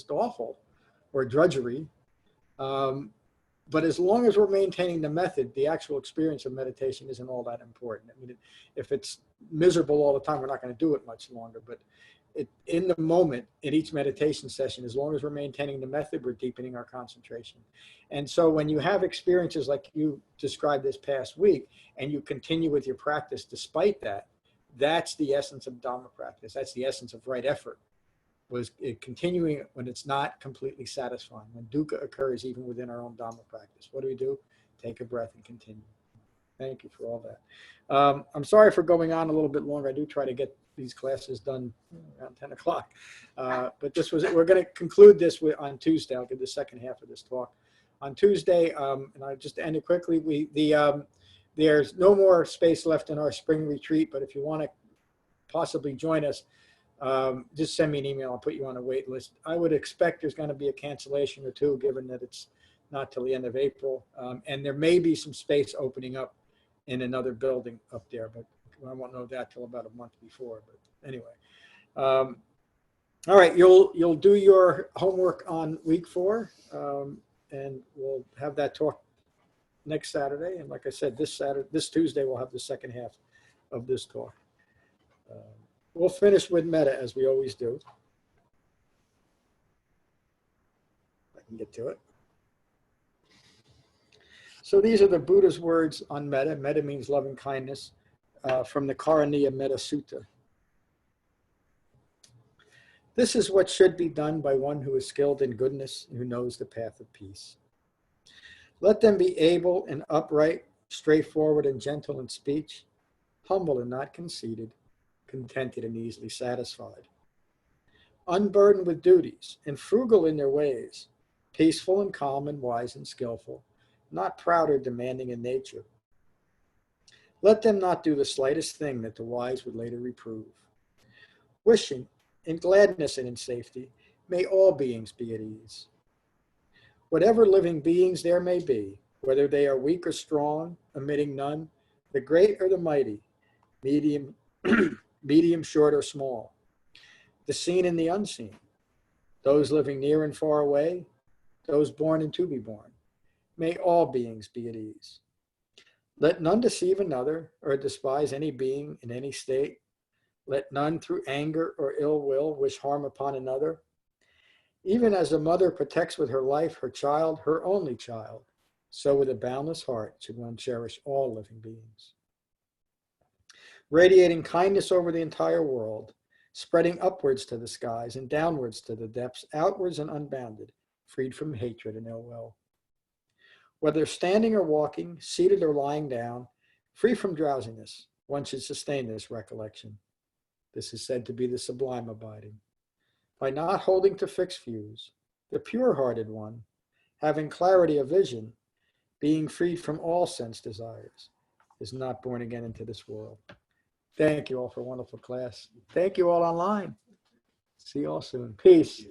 awful or drudgery. But as long as we're maintaining the method, the actual experience of meditation isn't all that important. I mean, if it's miserable all the time, we're not going to do it much longer. But in the moment, in each meditation session, as long as we're maintaining the method, we're deepening our concentration. And so when you have experiences like you described this past week, and you continue with your practice despite that, that's the essence of Dhamma practice. That's the essence of right effort. Was it continuing when it's not completely satisfying, when dukkha occurs even within our own Dhamma practice. What do? Take a breath and continue. Thank you for all that. I'm sorry for going on a little bit longer. I do try to get these classes done around 10 o'clock. But this was it. We're going to conclude this on Tuesday. I'll give the second half of this talk. On Tuesday, and I just end it quickly, there's no more space left in our spring retreat, but if you want to possibly join us, just send me an email. I'll put you on a wait list. I would expect there's going to be a cancellation or two, given that it's not till the end of April. And there may be some space opening up in another building up there, but I won't know that till about a month before. But anyway, all right, you'll do your homework on week 4, and we'll have that talk next Saturday. And like I said, this Tuesday, we'll have the second half of this talk. We'll finish with metta as we always do. I can get to it. So these are the Buddha's words on metta. Metta means loving kindness, from the Karaniya Metta Sutta. This is what should be done by one who is skilled in goodness and who knows the path of peace. Let them be able and upright, straightforward and gentle in speech, humble and not conceited, contented and easily satisfied, unburdened with duties and frugal in their ways, peaceful and calm and wise and skillful, not proud or demanding in nature. Let them not do the slightest thing that the wise would later reprove. Wishing in gladness and in safety, may all beings be at ease. Whatever living beings there may be, whether they are weak or strong, omitting none, the great or the mighty, medium, short or small, the seen and the unseen, those living near and far away, those born and to be born, may all beings be at ease. Let none deceive another or despise any being in any state. Let none through anger or ill will wish harm upon another. Even as a mother protects with her life her child, her only child, so with a boundless heart should one cherish all living beings. Radiating kindness over the entire world, spreading upwards to the skies and downwards to the depths, outwards and unbounded, freed from hatred and ill will. Whether standing or walking, seated or lying down, free from drowsiness, one should sustain this recollection. This is said to be the sublime abiding. By not holding to fixed views, the pure-hearted one, having clarity of vision, being freed from all sense desires, is not born again into this world. Thank you all for a wonderful class. Thank you all online. See you all soon. Peace.